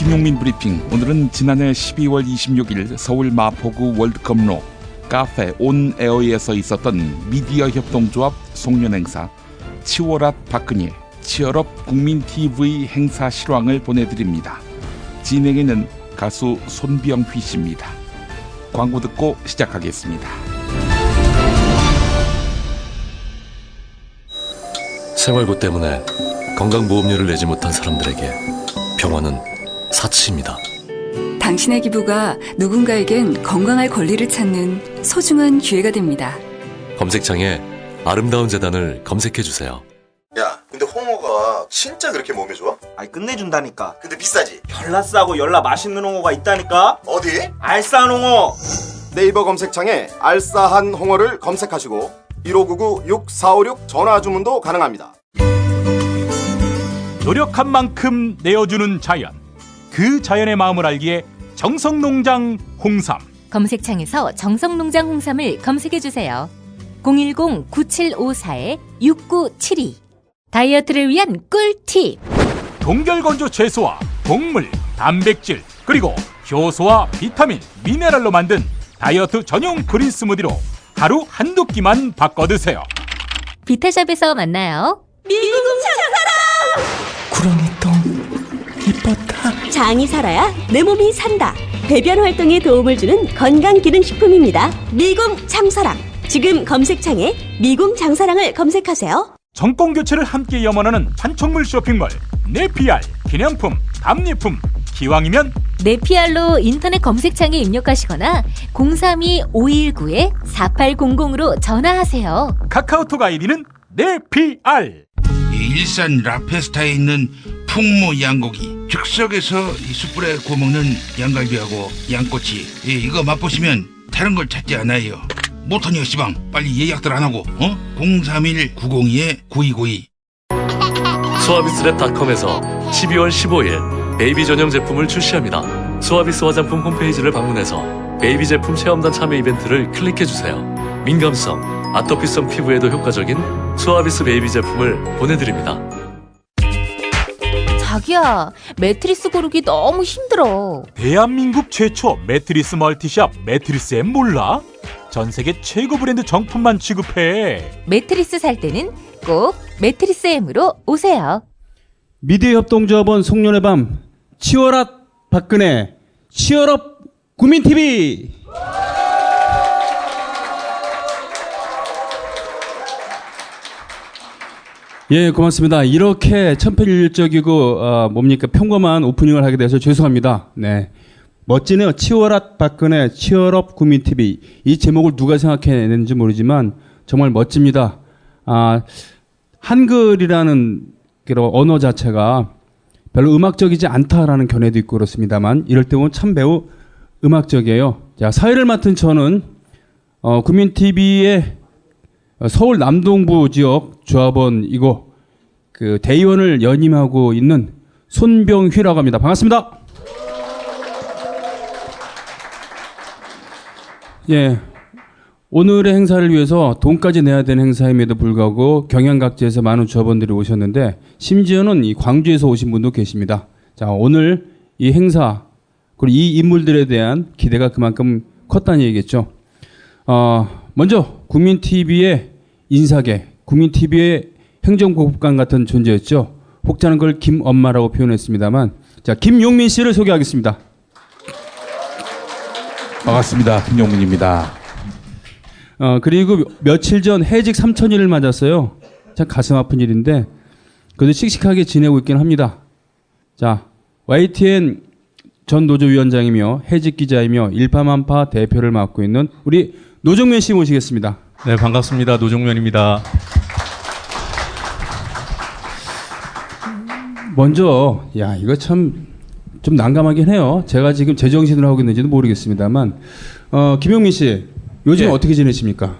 김용민 브리핑. 오늘은 지난해 12월 26일 서울 마포구 월드컵로 카페 온에어에서 있었던 미디어 협동조합 송년 행사 치워랏 박근혜 치얼업 국민TV 행사 실황을 보내드립니다. 진행에는 가수 손병휘 씨입니다. 광고 듣고 시작하겠습니다. 생활고 때문에 건강보험료를 내지 못한 사람들에게 병원은 사치입니다. 당신의 기부가 누군가에겐 건강할 권리를 찾는 소중한 기회가 됩니다. 검색창에 아름다운 재단을 검색해주세요. 야, 근데 홍어가 진짜 그렇게 몸에 좋아? 아니 끝내준다니까. 근데 비싸지? 열나 싸고 열나 맛있는 홍어가 있다니까. 어디? 알싸한 홍어. 네이버 검색창에 알싸한 홍어를 검색하시고 1599-6456 전화 주문도 가능합니다. 노력한 만큼 내어주는 자연, 그 자연의 마음을 알기에 정성농장 홍삼. 검색창에서 정성농장 홍삼을 검색해주세요. 010-9754-6972. 다이어트를 위한 꿀팁. 동결건조 채소와 곡물, 단백질, 그리고 효소와 비타민, 미네랄로 만든 다이어트 전용 그린 스무디로 하루 한두 끼만 바꿔 드세요. 비타샵에서 만나요. 미궁 장사랑! 구렁이 똥 이뻤다. 장이 살아야 내 몸이 산다. 배변 활동에 도움을 주는 건강기능식품입니다. 미궁 장사랑. 지금 검색창에 미궁 장사랑을 검색하세요. 정권교체를 함께 염원하는 판촉물 쇼핑몰 네피알. 기념품, 답례품, 기왕이면 네피알로 인터넷 검색창에 입력하시거나 032-519-4800으로 전화하세요. 카카오톡 아이디는 네피알. 일산 라페스타에 있는 풍무 양고기, 즉석에서 이 숯불에 구워먹는 양갈비하고 양꼬치, 이거 맛보시면 다른 걸 찾지 않아요. 못하니요 시방, 빨리 예약들 안 하고 031-902-9292. 수아비스랩닷컴에서 12월 15일 베이비 전용 제품을 출시합니다. 수아비스 화장품 홈페이지를 방문해서 베이비 제품 체험단 참여 이벤트를 클릭해주세요. 민감성, 아토피성 피부에도 효과적인 수아비스 베이비 제품을 보내드립니다. 자기야, 매트리스 고르기 너무 힘들어. 대한민국 최초 매트리스 멀티샵 매트리스엠 몰라? 전세계 최고 브랜드 정품만 취급해. 매트리스 살 때는 꼭 매트리스엠으로 오세요. 미디어 협동조합원 송년의 밤 치워랏 박근혜 치얼업 국민TV. 예, 고맙습니다. 이렇게 천편일률적이고 평범한 오프닝을 하게 돼서 죄송합니다. 네, 멋지네요. 치워랏 박근혜 치얼업 국민TV. 이 제목을 누가 생각해냈는지 모르지만 정말 멋집니다. 한글이라는 언어 자체가 별로 음악적이지 않다라는 견해도 있고 그렇습니다만 이럴 때 보면 참 매우 음악적이에요. 자, 사회를 맡은 저는 국민TV의 서울 남동부 지역 조합원이고 그 대의원을 연임하고 있는 손병휘라고 합니다. 반갑습니다. 예, 오늘의 행사를 위해서 돈까지 내야 되는 행사임에도 불구하고 경양각지에서 많은 조합원들이 오셨는데 심지어는 이 광주에서 오신 분도 계십니다. 자, 오늘 이 행사 그리고 이 인물들에 대한 기대가 그만큼 컸다는 얘기겠죠. 먼저 국민TV의 인사계, 국민TV의 행정고급관 같은 존재였죠. 혹자는 그걸 김엄마라고 표현했습니다만, 자, 김용민 씨를 소개하겠습니다. 반갑습니다. 김용민입니다. 그리고 며칠 전 해직 3,000일을 맞았어요. 참 가슴 아픈 일인데 그래도 씩씩하게 지내고 있긴 합니다. 자, YTN 전 노조위원장이며 해직 기자이며 일파만파 대표를 맡고 있는 우리 노종면 씨 모시겠습니다. 네, 반갑습니다. 노종면입니다. 먼저 이거 참 좀 난감하긴 해요. 제가 지금 제정신으로 하고 있는지도 모르겠습니다만 김용민 씨 요즘 어떻게 지내십니까?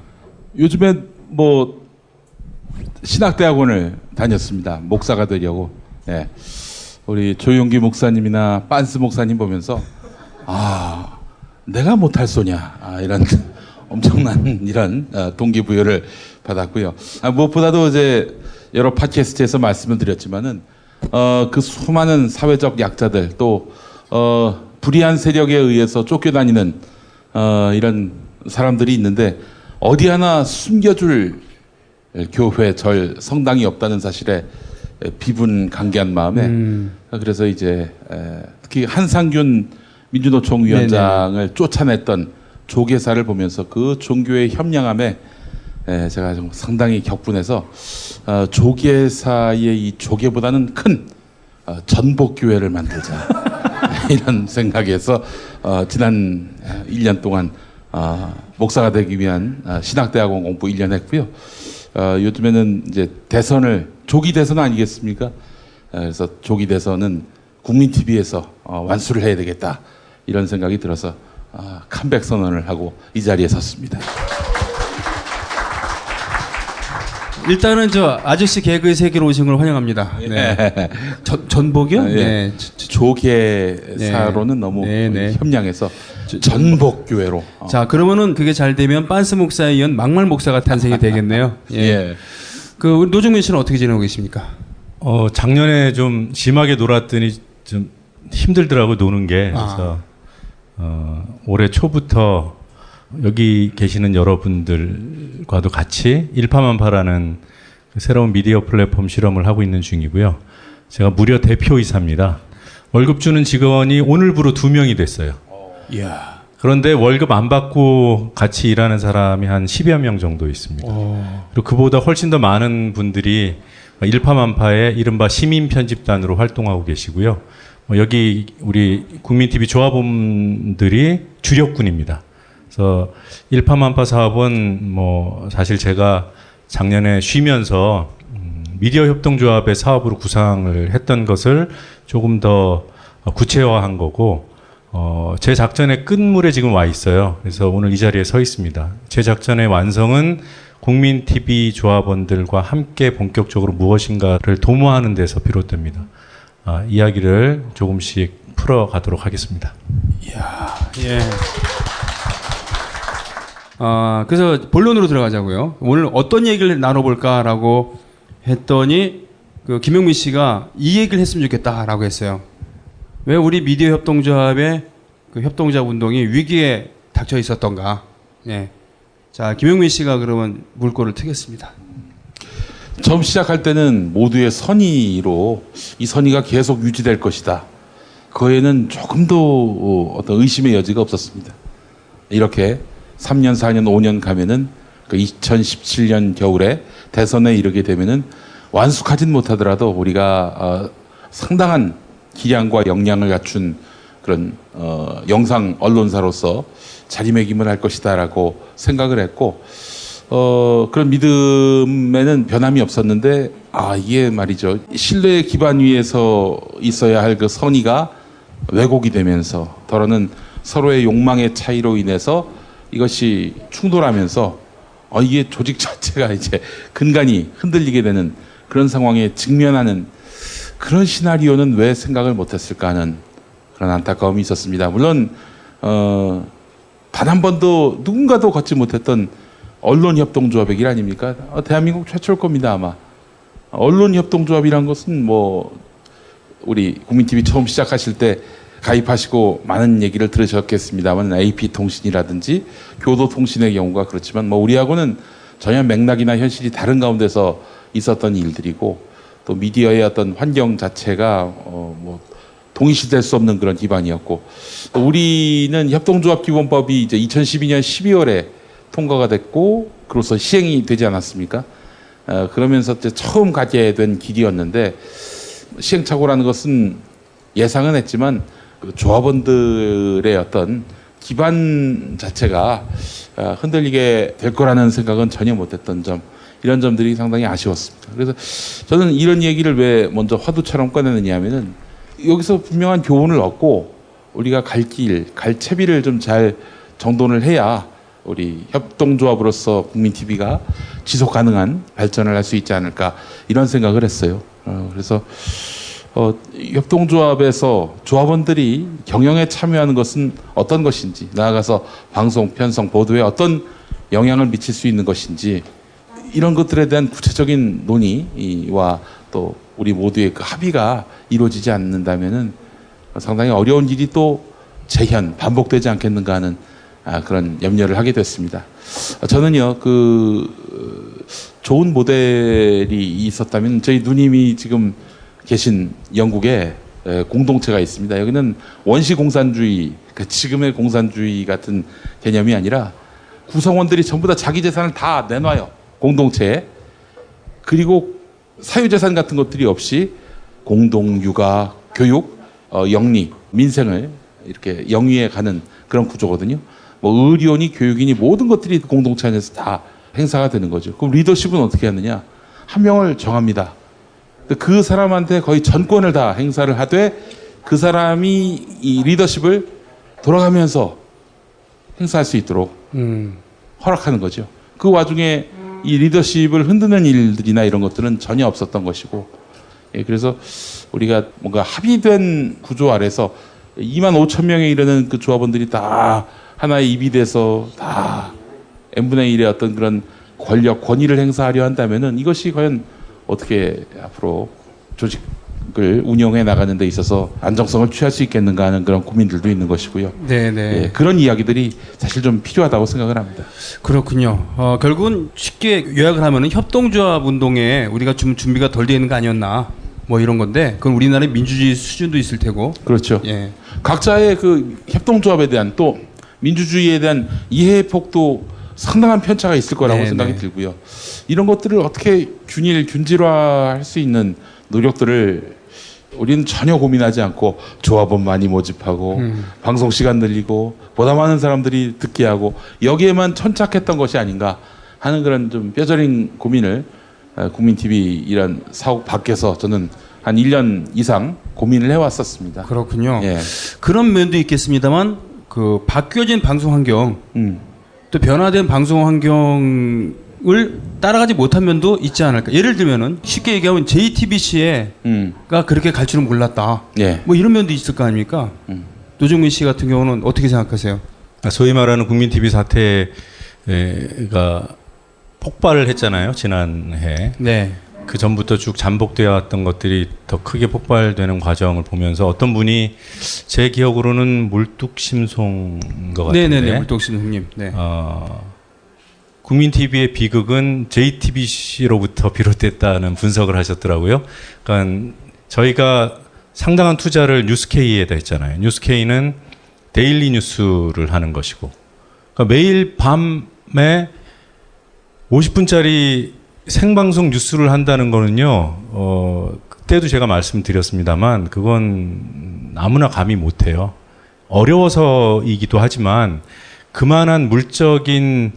요즘에 신학대학원을 다녔습니다. 목사가 되려고. 네. 우리 조용기 목사님이나 빤스 목사님 보면서 내가 못할 소냐 이런 엄청난 이런 동기부여를 받았고요. 무엇보다도 이제 여러 팟캐스트에서 말씀을 드렸지만은 그 수많은 사회적 약자들 또 불의한 세력에 의해서 쫓겨다니는 이런 사람들이 있는데 어디 하나 숨겨줄 교회, 절, 성당이 없다는 사실에 비분간개한 마음에 그래서 이제 특히 한상균 민주노총 위원장을 쫓아냈던 조계사를 보면서 그 종교의 협량함에 제가 좀 상당히 격분해서 조계사의 이 조계보다는 큰 전복교회를 만들자 이런 생각에서 지난 1년 동안 목사가 되기 위한 신학대학원 공부 1년 했고요. 요즘에는 이제 대선을 조기 대선 아니겠습니까? 그래서 조기 대선은 국민 TV에서 완수를 해야 되겠다 이런 생각이 들어서 컴백 선언을 하고 이 자리에 섰습니다. 일단은 저 아저씨 개그의 세계로 오신 걸 환영합니다. 네. 전복이요? 네. 조계사로는 너무 협량해서 전복교회로. 자, 그러면은 그게 잘 되면 빤스 목사에 이은 막말 목사가 탄생이 되겠네요. 예. 그 우리 노중민 씨는 어떻게 지내고 계십니까? 작년에 좀 심하게 놀았더니 좀 힘들더라고 노는 게. 그래서 올해 초부터 여기 계시는 여러분들과도 같이 일파만파라는 새로운 미디어 플랫폼 실험을 하고 있는 중이고요. 제가 무려 대표이사입니다. 월급 주는 직원이 오늘부로 2명이 됐어요. 이야. 그런데 월급 안 받고 같이 일하는 사람이 한 10여 명 정도 있습니다. 그리고 그보다 훨씬 더 많은 분들이 일파만파의 이른바 시민 편집단으로 활동하고 계시고요. 여기 우리 국민TV 조합원들이 주력군입니다. 그래서 일파만파 사업은 사실 제가 작년에 쉬면서 미디어 협동조합의 사업으로 구상을 했던 것을 조금 더 구체화한 거고 제 작전의 끝물에 지금 와 있어요. 그래서 오늘 이 자리에 서 있습니다. 제 작전의 완성은 국민TV 조합원들과 함께 본격적으로 무엇인가를 도모하는 데서 비롯됩니다. 이야기를 조금씩 풀어가도록 하겠습니다. 이야, 예. 그래서 본론으로 들어가자고요. 오늘 어떤 얘기를 나눠볼까라고 했더니 그 김용민 씨가 이 얘기를 했으면 좋겠다라고 했어요. 왜 우리 미디어 협동조합의 그 협동자 운동이 위기에 닥쳐 있었던가. 예. 자, 김용민 씨가 그러면 물꼬를 트겠습니다. 처음 시작할 때는 모두의 선의로 이 선의가 계속 유지될 것이다. 그에는 조금도 어떤 의심의 여지가 없었습니다. 이렇게 3년, 4년, 5년 가면은 그 2017년 겨울에 대선에 이르게 되면은 완숙하진 못하더라도 우리가 상당한 기량과 역량을 갖춘 그런 영상 언론사로서 자리매김을 할 것이다라고 생각을 했고 그런 믿음에는 변함이 없었는데 이게 말이죠. 신뢰의 기반 위에서 있어야 할 그 선의가 왜곡이 되면서 더러는 서로의 욕망의 차이로 인해서 이것이 충돌하면서 이게 조직 자체가 이제 근간이 흔들리게 되는 그런 상황에 직면하는 그런 시나리오는 왜 생각을 못했을까 하는 그런 안타까움이 있었습니다. 물론 단 한 번도 누군가도 걷지 못했던 언론협동조합의 길 아닙니까? 대한민국 최초일 겁니다 아마. 언론협동조합이란 것은 우리 국민TV 처음 시작하실 때 가입하시고 많은 얘기를 들으셨겠습니다만 AP통신이라든지 교도통신의 경우가 그렇지만 우리하고는 전혀 맥락이나 현실이 다른 가운데서 있었던 일들이고 또 미디어의 어떤 환경 자체가 동의시될 수 없는 그런 기반이었고 우리는 협동조합기본법이 이제 2012년 12월에 통과가 됐고 그로서 시행이 되지 않았습니까? 그러면서 이제 처음 가게 된 길이었는데 시행착오라는 것은 예상은 했지만 그 조합원들의 어떤 기반 자체가 흔들리게 될 거라는 생각은 전혀 못했던 점 이런 점들이 상당히 아쉬웠습니다. 그래서 저는 이런 얘기를 왜 먼저 화두처럼 꺼내느냐 하면은 여기서 분명한 교훈을 얻고 우리가 갈 길, 갈 채비를 좀 잘 정돈을 해야 우리 협동조합으로서 국민TV가 지속 가능한 발전을 할 수 있지 않을까 이런 생각을 했어요. 그래서 협동조합에서 조합원들이 경영에 참여하는 것은 어떤 것인지 나아가서 방송, 편성, 보도에 어떤 영향을 미칠 수 있는 것인지 이런 것들에 대한 구체적인 논의와 또 우리 모두의 그 합의가 이루어지지 않는다면은 상당히 어려운 일이 또 반복되지 않겠는가 하는 그런 염려를 하게 됐습니다. 저는요, 좋은 모델이 있었다면 저희 누님이 지금 계신 영국에 공동체가 있습니다. 여기는 원시 공산주의, 지금의 공산주의 같은 개념이 아니라 구성원들이 전부 다 자기 재산을 다 내놔요. 공동체에. 그리고 사유재산 같은 것들이 없이 공동, 육아, 교육, 영리, 민생을 이렇게 영위해 가는 그런 구조거든요. 뭐 의료니 교육이니 모든 것들이 공동체 안에서 다 행사가 되는 거죠. 그럼 리더십은 어떻게 하느냐? 한 명을 정합니다. 그 사람한테 거의 전권을 다 행사를 하되 그 사람이 이 리더십을 돌아가면서 행사할 수 있도록 허락하는 거죠. 그 와중에 이 리더십을 흔드는 일들이나 이런 것들은 전혀 없었던 것이고, 그래서 우리가 뭔가 합의된 구조 아래서 25,000명에 이르는 그 조합원들이 다 하나의 입이 돼서 다 n분의 1의 어떤 그런 권위를 행사하려 한다면은 이것이 과연 어떻게 앞으로 조직을 운영해 나가는 데 있어서 안정성을 취할 수 있겠는가 하는 그런 고민들도 있는 것이고요. 네네. 그런 이야기들이 사실 좀 필요하다고 생각을 합니다. 그렇군요. 결국은 쉽게 요약을 하면은 협동조합 운동에 우리가 좀 준비가 덜 되어 있는 거 아니었나, 뭐 이런 건데, 그건 우리나라의 민주주의 수준도 있을 테고. 그렇죠. 각자의 그 협동조합에 대한 또 민주주의에 대한 이해의 폭도 상당한 편차가 있을 거라고 생각이 들고요. 이런 것들을 어떻게 균질화할 수 있는 노력들을 우리는 전혀 고민하지 않고 조합원 많이 모집하고 방송 시간 늘리고 보다 많은 사람들이 듣게 하고 여기에만 천착했던 것이 아닌가 하는 그런 좀 뼈저린 고민을 국민TV 이런 사옥 밖에서 저는 한 1년 이상 고민을 해왔었습니다. 그렇군요. 그런 면도 있겠습니다만 그 바뀌어진 방송 환경, 또 변화된 방송 환경을 따라가지 못한 면도 있지 않을까. 예를 들면은 쉽게 얘기하면 JTBC가 그렇게 갈 줄은 몰랐다. 뭐 이런 면도 있을 거 아닙니까? 노정민 씨 같은 경우는 어떻게 생각하세요? 소위 말하는 국민TV 사태가 폭발을 했잖아요, 지난해. 그 전부터 쭉 잠복되어 왔던 것들이 더 크게 폭발되는 과정을 보면서 어떤 분이 제 기억으로는 물뚝심송인 것 같은데. 네네네, 물뚝심송님. 네. 국민TV의 비극은 JTBC로부터 비롯됐다는 분석을 하셨더라고요. 그러니까 저희가 상당한 투자를 뉴스K에다 했잖아요. 뉴스K는 데일리 뉴스를 하는 것이고, 그러니까 매일 밤에 50분짜리 생방송 뉴스를 한다는 거는요, 그때도 제가 말씀드렸습니다만, 그건 아무나 감히 못해요. 어려워서이기도 하지만, 그만한 물적인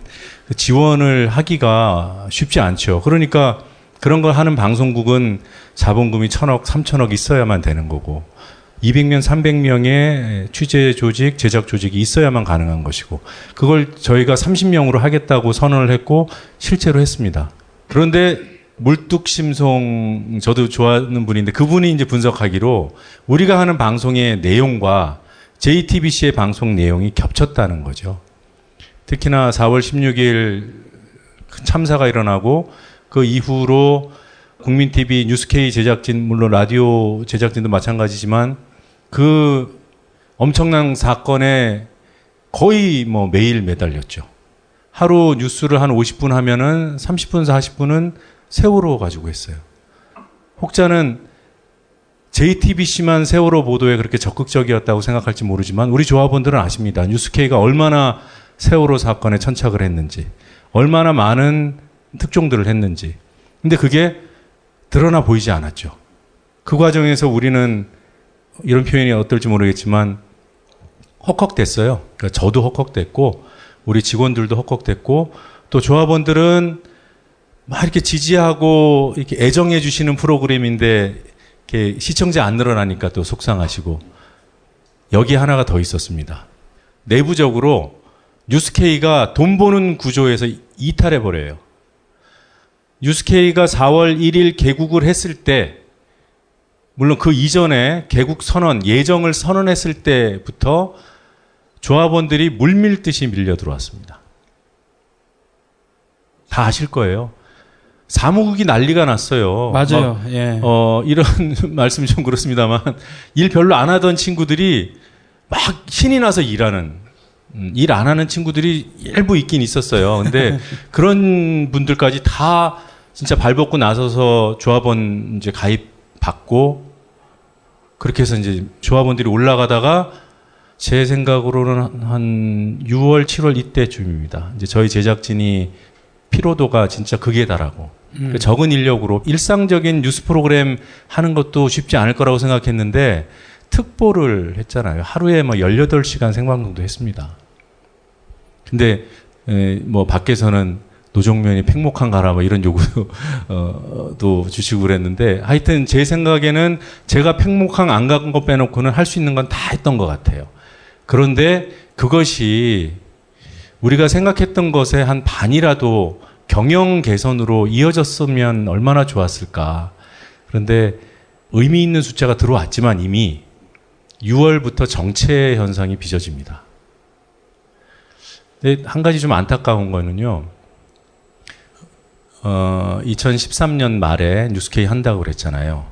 지원을 하기가 쉽지 않죠. 그러니까 그런 걸 하는 방송국은 자본금이 1,000억, 3,000억 있어야만 되는 거고, 200명, 300명의 취재 조직, 제작 조직이 있어야만 가능한 것이고, 그걸 저희가 30명으로 하겠다고 선언을 했고, 실제로 했습니다. 그런데 물뚝심송, 저도 좋아하는 분인데 그분이 이제 분석하기로 우리가 하는 방송의 내용과 JTBC의 방송 내용이 겹쳤다는 거죠. 특히나 4월 16일 참사가 일어나고 그 이후로 국민TV, 뉴스K 제작진, 물론 라디오 제작진도 마찬가지지만 그 엄청난 사건에 거의 뭐 매일 매달렸죠. 하루 뉴스를 한 50분 하면은 30분, 40분은 세월호 가지고 했어요. 혹자는 JTBC만 세월호 보도에 그렇게 적극적이었다고 생각할지 모르지만 우리 조합원들은 아십니다. 뉴스K가 얼마나 세월호 사건에 천착을 했는지, 얼마나 많은 특종들을 했는지. 근데 그게 드러나 보이지 않았죠. 그 과정에서 우리는, 이런 표현이 어떨지 모르겠지만 헉헉댔어요. 그러니까 저도 헉헉댔고 우리 직원들도 헉헉댔고, 또 조합원들은 막 이렇게 지지하고 이렇게 애정해 주시는 프로그램인데 이렇게 시청자 안 늘어나니까 또 속상하시고. 여기 하나가 더 있었습니다. 내부적으로 뉴스K가 돈 버는 구조에서 이탈해 버려요. 뉴스K가 4월 1일 개국을 했을 때, 물론 그 이전에 개국 선언, 예정을 선언했을 때부터 조합원들이 물밀듯이 밀려 들어왔습니다. 다 아실 거예요. 사무국이 난리가 났어요. 맞아요. 막, 예. 이런 말씀이 좀 그렇습니다만 일 별로 안 하던 친구들이 막 신이 나서 일하는 일 안 하는 친구들이 일부 있긴 있었어요. 근데 그런 분들까지 다 진짜 발벗고 나서서 조합원 이제 가입 받고 그렇게 해서 이제 조합원들이 올라가다가 제 생각으로는 한 6월, 7월 이때쯤입니다. 이제 저희 제작진이 피로도가 진짜 극에 달하고 적은 인력으로 일상적인 뉴스 프로그램 하는 것도 쉽지 않을 거라고 생각했는데 특보를 했잖아요. 하루에 뭐 18시간 생방송도 했습니다. 근데 뭐 밖에서는 노정면이 팽목한 가라 뭐 이런 요구도 또 주시고 그랬는데 하여튼 제 생각에는 제가 팽목항 안 간 거 빼놓고는 할 수 있는 건 다 했던 것 같아요. 그런데 그것이 우리가 생각했던 것의 한 반이라도 경영 개선으로 이어졌으면 얼마나 좋았을까. 그런데 의미 있는 숫자가 들어왔지만 이미 6월부터 정체 현상이 빚어집니다. 근데 한 가지 좀 안타까운 거는요. 2013년 말에 뉴스케이 한다고 그랬잖아요.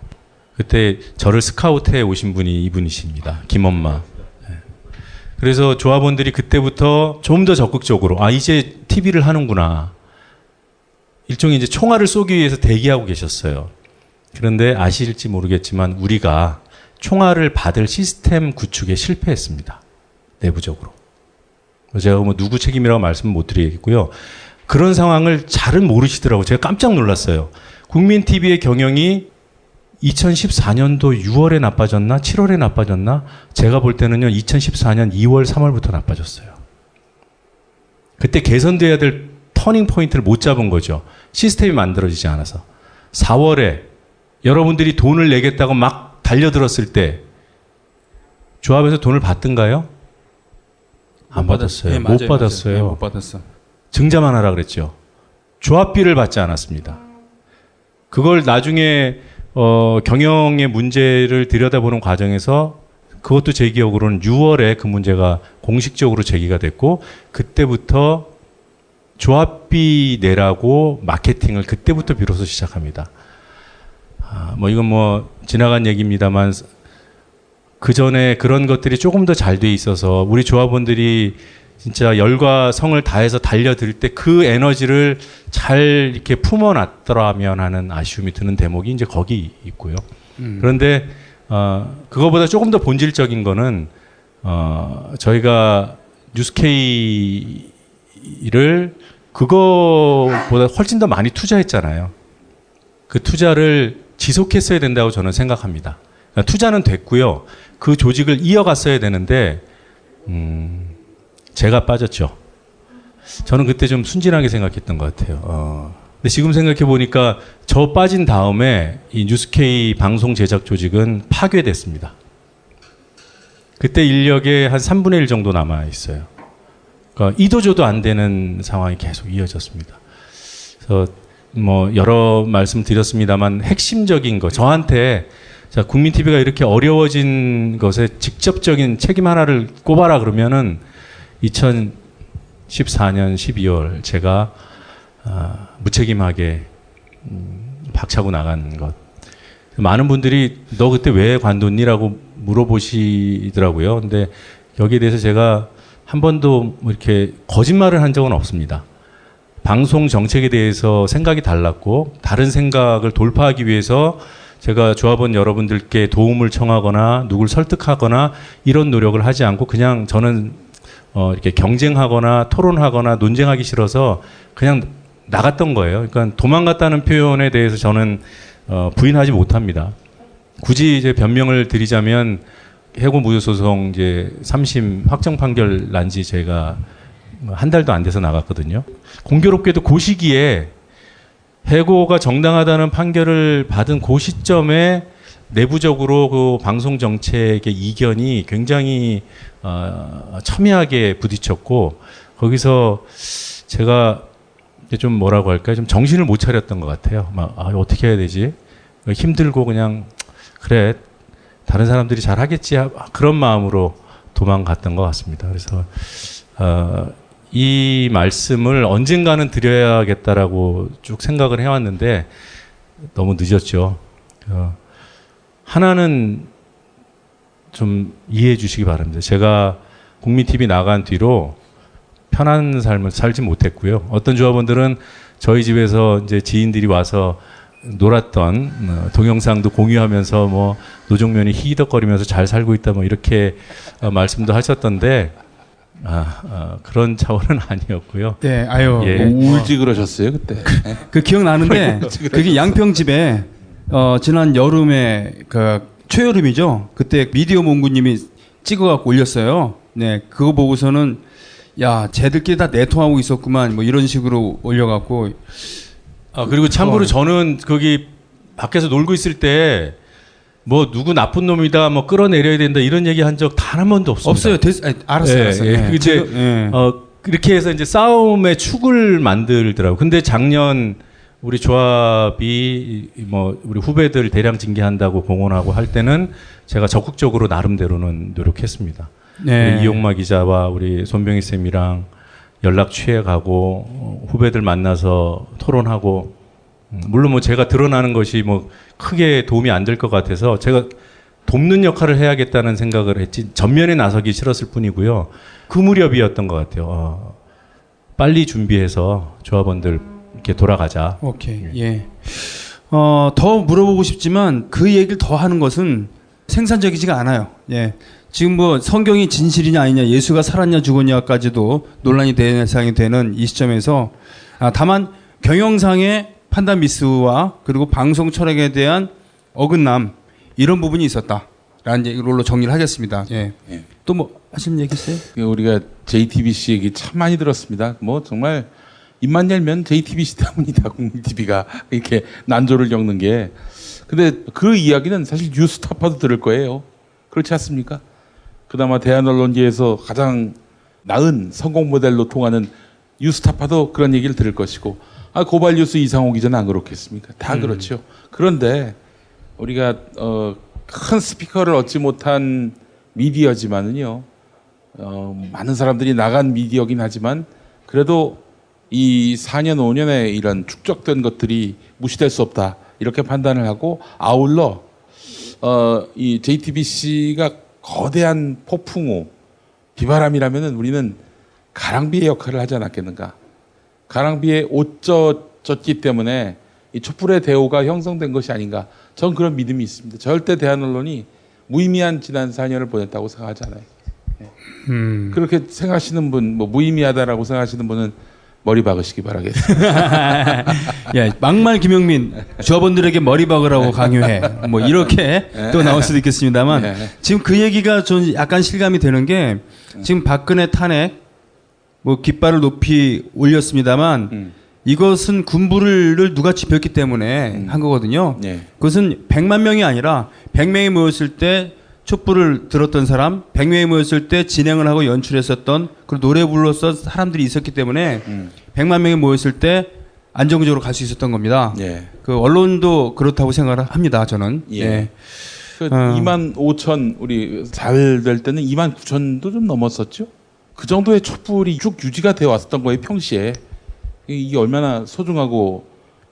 그때 저를 스카우트해 오신 분이 이분이십니다. 김엄마. 그래서 조합원들이 그때부터 좀 더 적극적으로 이제 TV를 하는구나. 일종의 이제 총알을 쏘기 위해서 대기하고 계셨어요. 그런데 아실지 모르겠지만 우리가 총알을 받을 시스템 구축에 실패했습니다. 내부적으로. 제가 뭐 누구 책임이라고 말씀은 못 드리겠고요. 그런 상황을 잘은 모르시더라고요. 제가 깜짝 놀랐어요. 국민TV의 경영이 2014년도 6월에 나빠졌나? 7월에 나빠졌나? 제가 볼 때는요, 2014년 2월, 3월부터 나빠졌어요. 그때 개선돼야 될 터닝 포인트를 못 잡은 거죠. 시스템이 만들어지지 않아서. 4월에 여러분들이 돈을 내겠다고 막 달려들었을 때 조합에서 돈을 받던가요? 안 받았어요. 네, 못 받았어요. 네, 못 받았어. 증자만 하라 그랬죠. 조합비를 받지 않았습니다. 그걸 나중에 경영의 문제를 들여다보는 과정에서 그것도 제 기억으로는 6월에 그 문제가 공식적으로 제기가 됐고 그때부터 조합비 내라고 마케팅을 그때부터 비로소 시작합니다. 뭐 이건 뭐 지나간 얘기입니다만 그 전에 그런 것들이 조금 더 잘 돼 있어서 우리 조합원들이 진짜 열과 성을 다해서 달려들 때 그 에너지를 잘 이렇게 품어놨더라면 하는 아쉬움이 드는 대목이 이제 거기 있고요. 그런데 그거보다 조금 더 본질적인 거는 저희가 뉴스케이를 그거보다 훨씬 더 많이 투자했잖아요. 그 투자를 지속했어야 된다고 저는 생각합니다. 그러니까 투자는 됐고요. 그 조직을 이어갔어야 되는데 제가 빠졌죠. 저는 그때 좀 순진하게 생각했던 것 같아요. 근데 지금 생각해 보니까 저 빠진 다음에 이 뉴스케이 방송 제작 조직은 파괴됐습니다. 그때 인력의 한 3분의 1 정도 남아 있어요. 그러니까 이도저도 안 되는 상황이 계속 이어졌습니다. 그래서 뭐 여러 말씀 드렸습니다만 핵심적인 거 저한테 자, 국민TV가 이렇게 어려워진 것에 직접적인 책임 하나를 꼽아라 그러면은 2014년 12월 제가 무책임하게 박차고 나간 것. 많은 분들이 너 그때 왜 관뒀니라고 물어보시더라고요. 근데 여기에 대해서 제가 한 번도 뭐 이렇게 거짓말을 한 적은 없습니다. 방송 정책에 대해서 생각이 달랐고 다른 생각을 돌파하기 위해서 제가 조합원 여러분들께 도움을 청하거나 누굴 설득하거나 이런 노력을 하지 않고 그냥 저는 이렇게 경쟁하거나 토론하거나 논쟁하기 싫어서 그냥 나갔던 거예요. 그러니까 도망갔다는 표현에 대해서 저는 부인하지 못합니다. 굳이 이제 변명을 드리자면 해고 무효 소송 이제 3심 확정 판결 난 지 제가 한 달도 안 돼서 나갔거든요. 공교롭게도 그 시기에 해고가 정당하다는 판결을 받은 그 시점에 내부적으로 그 방송 정책의 이견이 굉장히 첨예하게 부딪혔고 거기서 제가 좀 뭐라고 할까요? 좀 정신을 못 차렸던 것 같아요. 막 어떻게 해야 되지? 힘들고 그냥 그래 다른 사람들이 잘 하겠지 그런 마음으로 도망갔던 것 같습니다. 그래서 이 말씀을 언젠가는 드려야겠다라고 쭉 생각을 해왔는데 너무 늦었죠. 하나는 좀 이해해 주시기 바랍니다. 제가 국민TV 나간 뒤로 편한 삶을 살지 못했고요. 어떤 조합원들은 저희 집에서 이제 지인들이 와서 놀았던 동영상도 공유하면서 뭐 노종면이 희덕거리면서 잘 살고 있다 뭐 이렇게 말씀도 하셨던데 그런 차원은 아니었고요. 네, 아유 예. 울지 그러셨어요 그때. 그 기억나는데 그게 양평집에 지난 여름에 그 초여름이죠. 그때 미디어 몽구님이 찍어갖고 올렸어요. 네, 그거 보고서는 야, 쟤들끼리 다 내통하고 있었구만 뭐 이런 식으로 올려갖고. 그리고 참고로 저는 거기 밖에서 놀고 있을 때 뭐 누구 나쁜 놈이다 뭐 끌어내려야 된다 이런 얘기 한 적 단 한 번도 없습니다. 없어요. 알았어요. 알았어요. 예. 이제 그렇게 해서 이제 싸움의 축을 만들더라고요. 근데 작년 우리 조합이 뭐 우리 후배들 대량 징계한다고 공언하고 할 때는 제가 적극적으로 나름대로는 노력했습니다. 네. 우리 이용마 기자와 우리 손병희 쌤이랑 연락 취해가고 후배들 만나서 토론하고 물론 뭐 제가 드러나는 것이 뭐 크게 도움이 안 될 것 같아서 제가 돕는 역할을 해야겠다는 생각을 했지 전면에 나서기 싫었을 뿐이고요. 그 무렵이었던 것 같아요. 빨리 준비해서 조합원들 이렇게 돌아가자. 오케이. 예. 더 물어보고 싶지만 그 얘기를 더 하는 것은 생산적이지가 않아요. 예. 지금 뭐 성경이 진실이냐 아니냐, 예수가 살았냐 죽었냐까지도 논란이 대상이 되는 이 시점에서 다만 경영상의 판단 미스와 그리고 방송 철학에 대한 어긋남 이런 부분이 있었다라는 얘기로 정리를 하겠습니다. 예. 예. 또 뭐 하시는 얘기 있어요? 우리가 JTBC 얘기 참 많이 들었습니다. 뭐 정말 입만 열면 JTBC 때문이다. 국민TV가 이렇게 난조를 겪는 게. 근데 그 이야기는 사실 뉴스타파도 들을 거예요. 그렇지 않습니까? 그나마 대한언론계에서 가장 나은 성공 모델로 통하는 뉴스타파도 그런 얘기를 들을 것이고, 고발뉴스 이상호 기자는 안 그렇겠습니까? 다 그렇죠. 그런데 우리가 큰 스피커를 얻지 못한 미디어지만은요, 많은 사람들이 나간 미디어긴 하지만 그래도 이 4년 5년의 이런 축적된 것들이 무시될 수 없다 이렇게 판단을 하고, 아울러 이 JTBC가 거대한 폭풍우 비바람이라면은 우리는 가랑비의 역할을 하지 않았겠는가. 가랑비에 옷 젖기 때문에 이 촛불의 대오가 형성된 것이 아닌가. 전 그런 믿음이 있습니다. 절대 대한언론이 무의미한 지난 4년을 보냈다고 생각하지 않아요. 네. 그렇게 생각하시는 분, 뭐 무의미하다라고 생각하시는 분은 머리 박으시기 바라겠습니다. 야, 막말 김영민 조합원들에게 머리 박으라고 강요해. 뭐 이렇게 또 나올 수도 있겠습니다만 지금 그 얘기가 좀 약간 실감이 되는 게 지금 박근혜 탄핵 뭐 깃발을 높이 올렸습니다만 이것은 군부를 누가 지폈기 때문에 한 거거든요. 그것은 100만 명이 아니라 100명이 모였을 때 촛불을 들었던 사람, 100명이 모였을 때 진행을 하고 연출했었던 그리고 노래 불렀던 사람들이 있었기 때문에 100만 명이 모였을 때 안정적으로 갈 수 있었던 겁니다. 그 언론도 그렇다고 생각을 합니다. 저는. 그 2만 5천 우리 잘 될 때는 2만 9천도 좀 넘었었죠. 그 정도의 촛불이 쭉 유지가 되어 왔었던 거예요. 평시에. 이게 얼마나 소중하고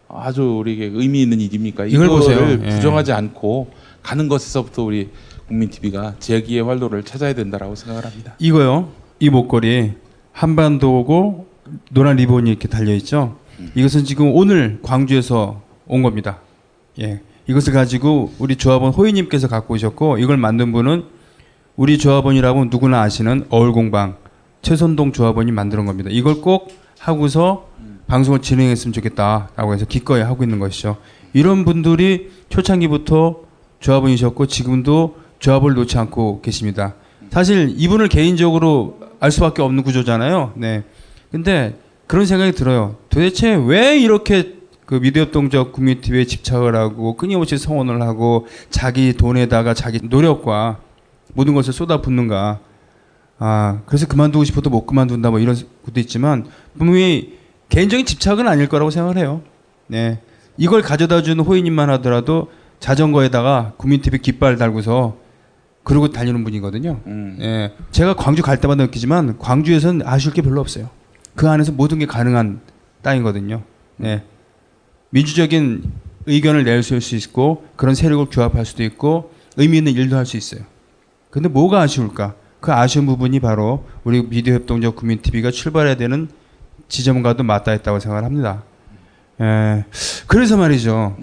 아주 우리에게 의미 있는 일입니까? 이걸 보세요. 부정하지 않고 가는 것에서부터 우리 국민TV가 재기의 활로를 찾아야 된다라고 생각을 합니다. 이거요. 이 목걸이 한반도고 노란 리본이 이렇게 달려있죠. 이것은 지금 오늘 광주에서 온 겁니다. 예. 이것을 가지고 우리 조합원 호이님께서 갖고 오셨고, 이걸 만든 분은 우리 조합원이라고 누구나 아시는 어울공방 최선동 조합원이 만든 겁니다. 이걸 꼭 하고서 방송을 진행했으면 좋겠다라고 해서 기꺼이 하고 있는 것이죠. 이런 분들이 초창기부터 조합원이셨고 지금도 조합을 놓지 않고 계십니다. 사실 이분을 개인적으로 알 수밖에 없는 구조잖아요. 네. 근데 그런 생각이 들어요. 도대체 왜 이렇게 그 미디어 동적 국민TV에 집착을 하고 끊임없이 성원을 하고 자기 돈에다가 자기 노력과 모든 것을 쏟아붓는가. 그래서 그만두고 싶어도 못 그만둔다 뭐 이런 것도 있지만 분명히 개인적인 집착은 아닐 거라고 생각을 해요. 네. 이걸 가져다 주는 호의님만 하더라도 자전거에다가 국민TV 깃발 달고서 그러고 달리는 분이거든요. 예. 제가 광주 갈 때마다 느끼지만 광주에서는 아쉬울 게 별로 없어요. 그 안에서 모든 게 가능한 땅이거든요. 네. 민주적인 의견을 낼 수 있고 그런 세력을 규합할 수도 있고 의미 있는 일도 할 수 있어요. 근데 뭐가 아쉬울까? 그 아쉬운 부분이 바로 우리 미디어 협동조 국민 TV가 출발해야 되는 지점과도 맞닿았다고 생각을 합니다. 그래서 말이죠.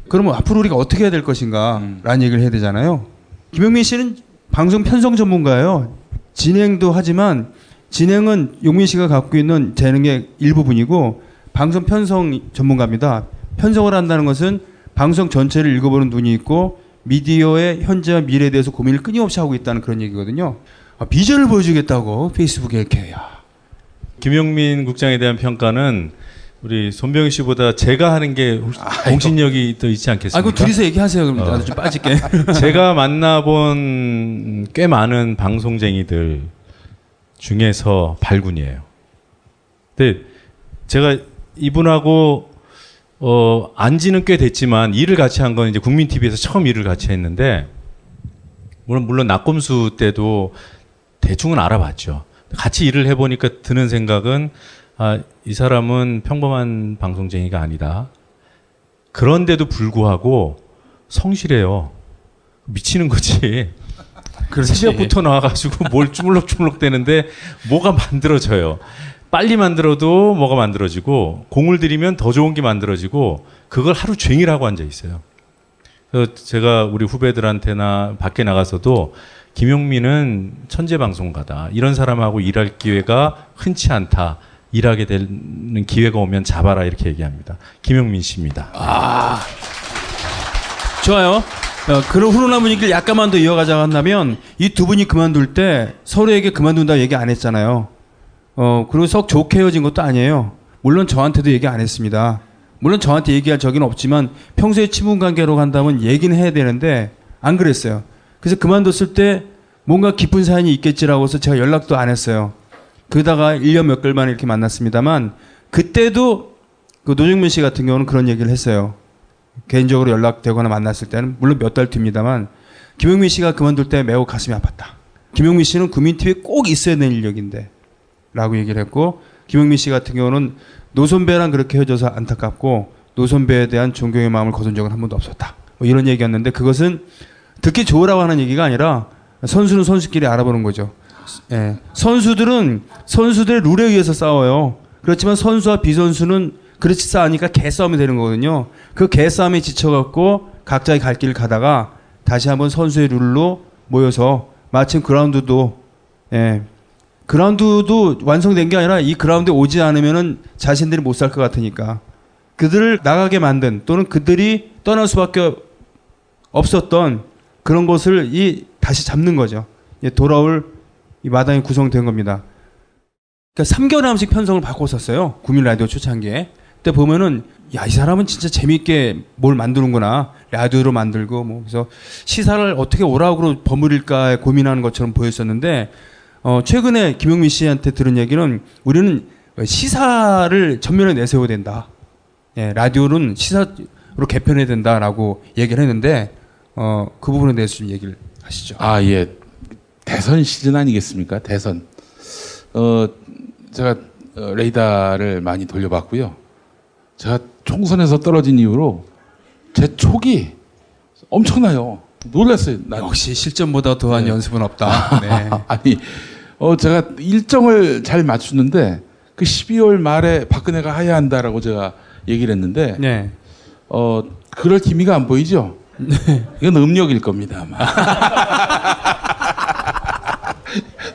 그러면 앞으로 우리가 어떻게 해야 될 것인가 라는 얘기를 해야 되잖아요. 김용민 씨는 방송 편성 전문가예요. 진행도 하지만 진행은 용민 씨가 갖고 있는 재능의 일부분이고 방송 편성 전문가입니다. 편성을 한다는 것은 방송 전체를 읽어보는 눈이 있고 미디어의 현재와 미래에 대해서 고민을 끊임없이 하고 있다는 그런 얘기거든요. 비전을 보여주겠다고 페이스북에 이렇게. 김용민 국장에 대한 평가는 우리 손병희 씨보다 제가 하는 게 공신력이 더 있지 않겠습니까? 그럼 둘이서 얘기하세요. 그럼 나도 좀 빠질게. 제가 만나본 꽤 많은 방송쟁이들 중에서 발군이에요. 근데 제가 이분하고 안지는 꽤 됐지만 일을 같이 한 건 이제 국민TV에서 처음 일을 같이 했는데 물론 낙검수 때도 대충은 알아봤죠. 같이 일을 해보니까 드는 생각은 이 사람은 평범한 방송쟁이가 아니다. 그런데도 불구하고 성실해요. 미치는 거지. 새벽부터 나와가지고 뭘 주물럭주물럭 대는데 뭐가 만들어져요. 빨리 만들어도 뭐가 만들어지고 공을 들이면 더 좋은 게 만들어지고 그걸 하루 종일 하고 앉아 있어요. 그래서 제가 우리 후배들한테나 밖에 나가서도 김용민은 천재방송가다. 이런 사람하고 일할 기회가 흔치 않다. 일하게 되는 기회가 오면 잡아라 이렇게 얘기합니다. 김용민 씨입니다. 좋아요. 그런 훈훈한 분위기를 약간만 더 이어가자고 한다면 이 두 분이 그만둘 때 서로에게 그만둔다 얘기 안 했잖아요. 그리고 썩 좋게 헤어진 것도 아니에요. 물론 저한테도 얘기 안 했습니다. 물론 저한테 얘기할 적은 없지만 평소에 친분 관계로 간다면 얘기는 해야 되는데 안 그랬어요. 그래서 그만뒀을 때 뭔가 깊은 사연이 있겠지라고 해서 제가 연락도 안 했어요. 그러다가 1년 몇 개월 만에 이렇게 만났습니다만 그때도 그 노정민 씨 같은 경우는 그런 얘기를 했어요. 개인적으로 연락되거나 만났을 때는 물론 몇 달 뒤입니다만 김용민 씨가 그만둘 때 매우 가슴이 아팠다. 김용민 씨는 국민TV에 꼭 있어야 되는 인력인데 라고 얘기를 했고 김용민 씨 같은 경우는 노선배랑 그렇게 헤어져서 안타깝고 노선배에 대한 존경의 마음을 거둔 적은 한 번도 없었다. 뭐 이런 얘기였는데 그것은 듣기 좋으라고 하는 얘기가 아니라 선수는 선수끼리 알아보는 거죠. 예. 선수들은 선수들의 룰에 의해서 싸워요. 그렇지만 선수와 비선수는 그렇지 싸우니까 개싸움이 되는 거거든요. 그 개싸움에 지쳐갖고 각자의 갈 길을 가다가 다시 한번 선수의 룰로 모여서 마침 그라운드도 완성된 게 아니라 이 그라운드에 오지 않으면은 자신들이 못 살 것 같으니까 그들을 나가게 만든 또는 그들이 떠날 수밖에 없었던 그런 것을 다시 잡는 거죠. 돌아올 이 마당이 구성된 겁니다. 그러니까 3개월에 한 번씩 편성을 바꿨었어요. 국민 라디오 초창기에. 그때 보면은 이 사람은 진짜 재미있게 뭘 만드는구나. 라디오로 만들고 뭐 그래서 시사를 어떻게 오락으로 버무릴까 고민하는 것처럼 보였었는데 최근에 김용민 씨한테 들은 얘기는 우리는 시사를 전면에 내세워야 된다. 라디오는 시사로 개편해야 된다라고 얘기를 했는데 그 부분에 대해서 좀 얘기를 하시죠. 예. 대선 시즌 아니겠습니까? 대선. 제가 레이더를 많이 돌려봤고요. 제가 총선에서 떨어진 이후로 제 촉이 엄청나요. 놀랐어요. 역시 실전보다 더한 연습은 없다. 네. 아니, 제가 일정을 잘 맞추는데 그 12월 말에 박근혜가 하야 한다라고 제가 얘기를 했는데, 그럴 기미가 안 보이죠? 이건 음력일 겁니다, 아마.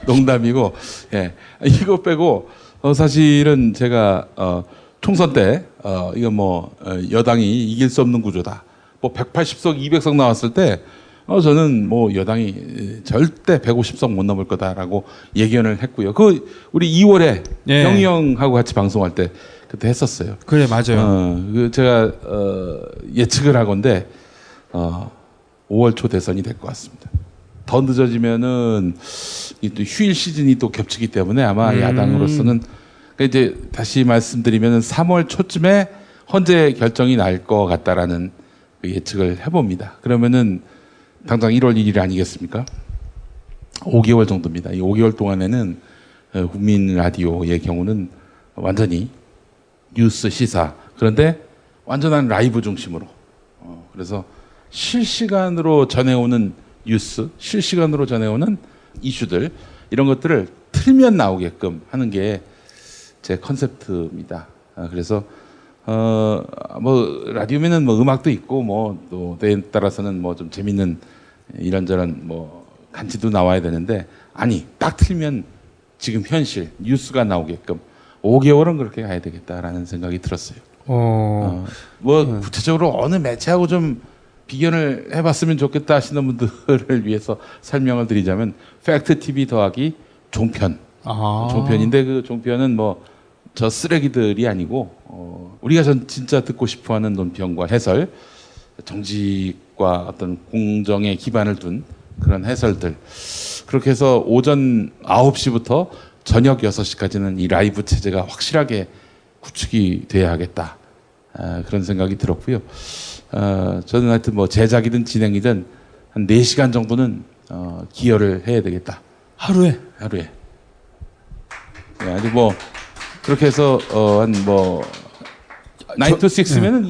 농담이고, 이거 빼고, 사실은 제가, 총선 때, 이건 여당이 이길 수 없는 구조다. 180석, 200석 나왔을 때, 저는 여당이 절대 150석 못 넘을 거다라고 예견을 했고요. 우리 2월에 형이 형하고 같이 방송할 때 그때 했었어요. 그래, 맞아요. 제가, 예측을 하건데, 5월 초 대선이 될 것 같습니다. 더 늦어지면은 또 휴일 시즌이 또 겹치기 때문에 아마 야당으로서는 이제 다시 말씀드리면은 3월 초쯤에 헌재 결정이 날 것 같다라는 예측을 해봅니다. 그러면은 당장 1월 1일 아니겠습니까? 5개월 정도입니다. 이 5개월 동안에는 국민 라디오의 경우는 완전히 뉴스 시사 그런데 완전한 라이브 중심으로 그래서 실시간으로 전해오는 뉴스, 실시간으로 전해오는 이슈들 이런 것들을 틀면 나오게끔 하는 게 제 컨셉트입니다. 그래서 뭐 라디오면은 뭐 음악도 있고 뭐 또 때에 따라서는 뭐 좀 재밌는 이런저런 뭐 간지도 나와야 되는데 아니 딱 틀면 지금 현실 뉴스가 나오게끔 5개월은 그렇게 가야 되겠다라는 생각이 들었어요. 뭐 구체적으로 어느 매체하고 좀 비견을 해봤으면 좋겠다 하시는 분들을 위해서 설명을 드리자면 팩트 TV 더하기 종편. 종편인데 그 종편은 뭐 저 쓰레기들이 아니고 우리가 진짜 듣고 싶어하는 논평과 해설, 정직과 어떤 공정의 기반을 둔 그런 해설들. 그렇게 해서 오전 9시부터 저녁 6시까지는 이 라이브 체제가 확실하게 구축이 돼야겠다. 그런 생각이 들었고요. 저는 하여튼 뭐 제작이든 진행이든 한 4시간 정도는 기여를 해야 되겠다. 하루에? 하루에. 네, 아주 뭐 그렇게 해서 한 뭐 9 to 6면은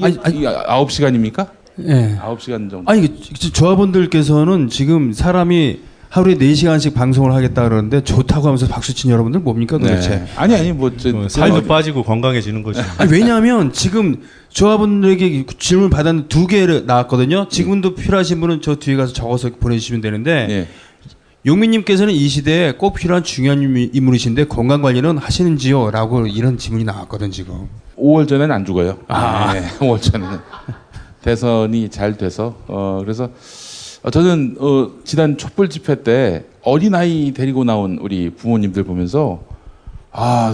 9시간입니까? 네. 9시간 정도. 아니 조합원들께서는 지금 사람이 하루에 4시간씩 방송을 하겠다 그러는데 좋다고 하면서 박수 친 여러분들 뭡니까 도대체? 네. 아니 뭐 살도 빠지고 건강해지는 거죠. 아니, 왜냐하면 지금 조합원들에게 질문 받았는데 2개 나왔거든요. 지금도 필요하신 분은 저 뒤에 가서 적어서 보내주시면 되는데 네. 용민님께서는 이 시대에 꼭 필요한 중요한 인물이신데 건강 관리는 하시는지요? 라고 이런 질문이 나왔거든 지금. 5월 전에는 안 죽어요. 네, 5월 전에는 대선이 잘 돼서 그래서 저는 지난 촛불 집회 때 어린아이 데리고 나온 우리 부모님들 보면서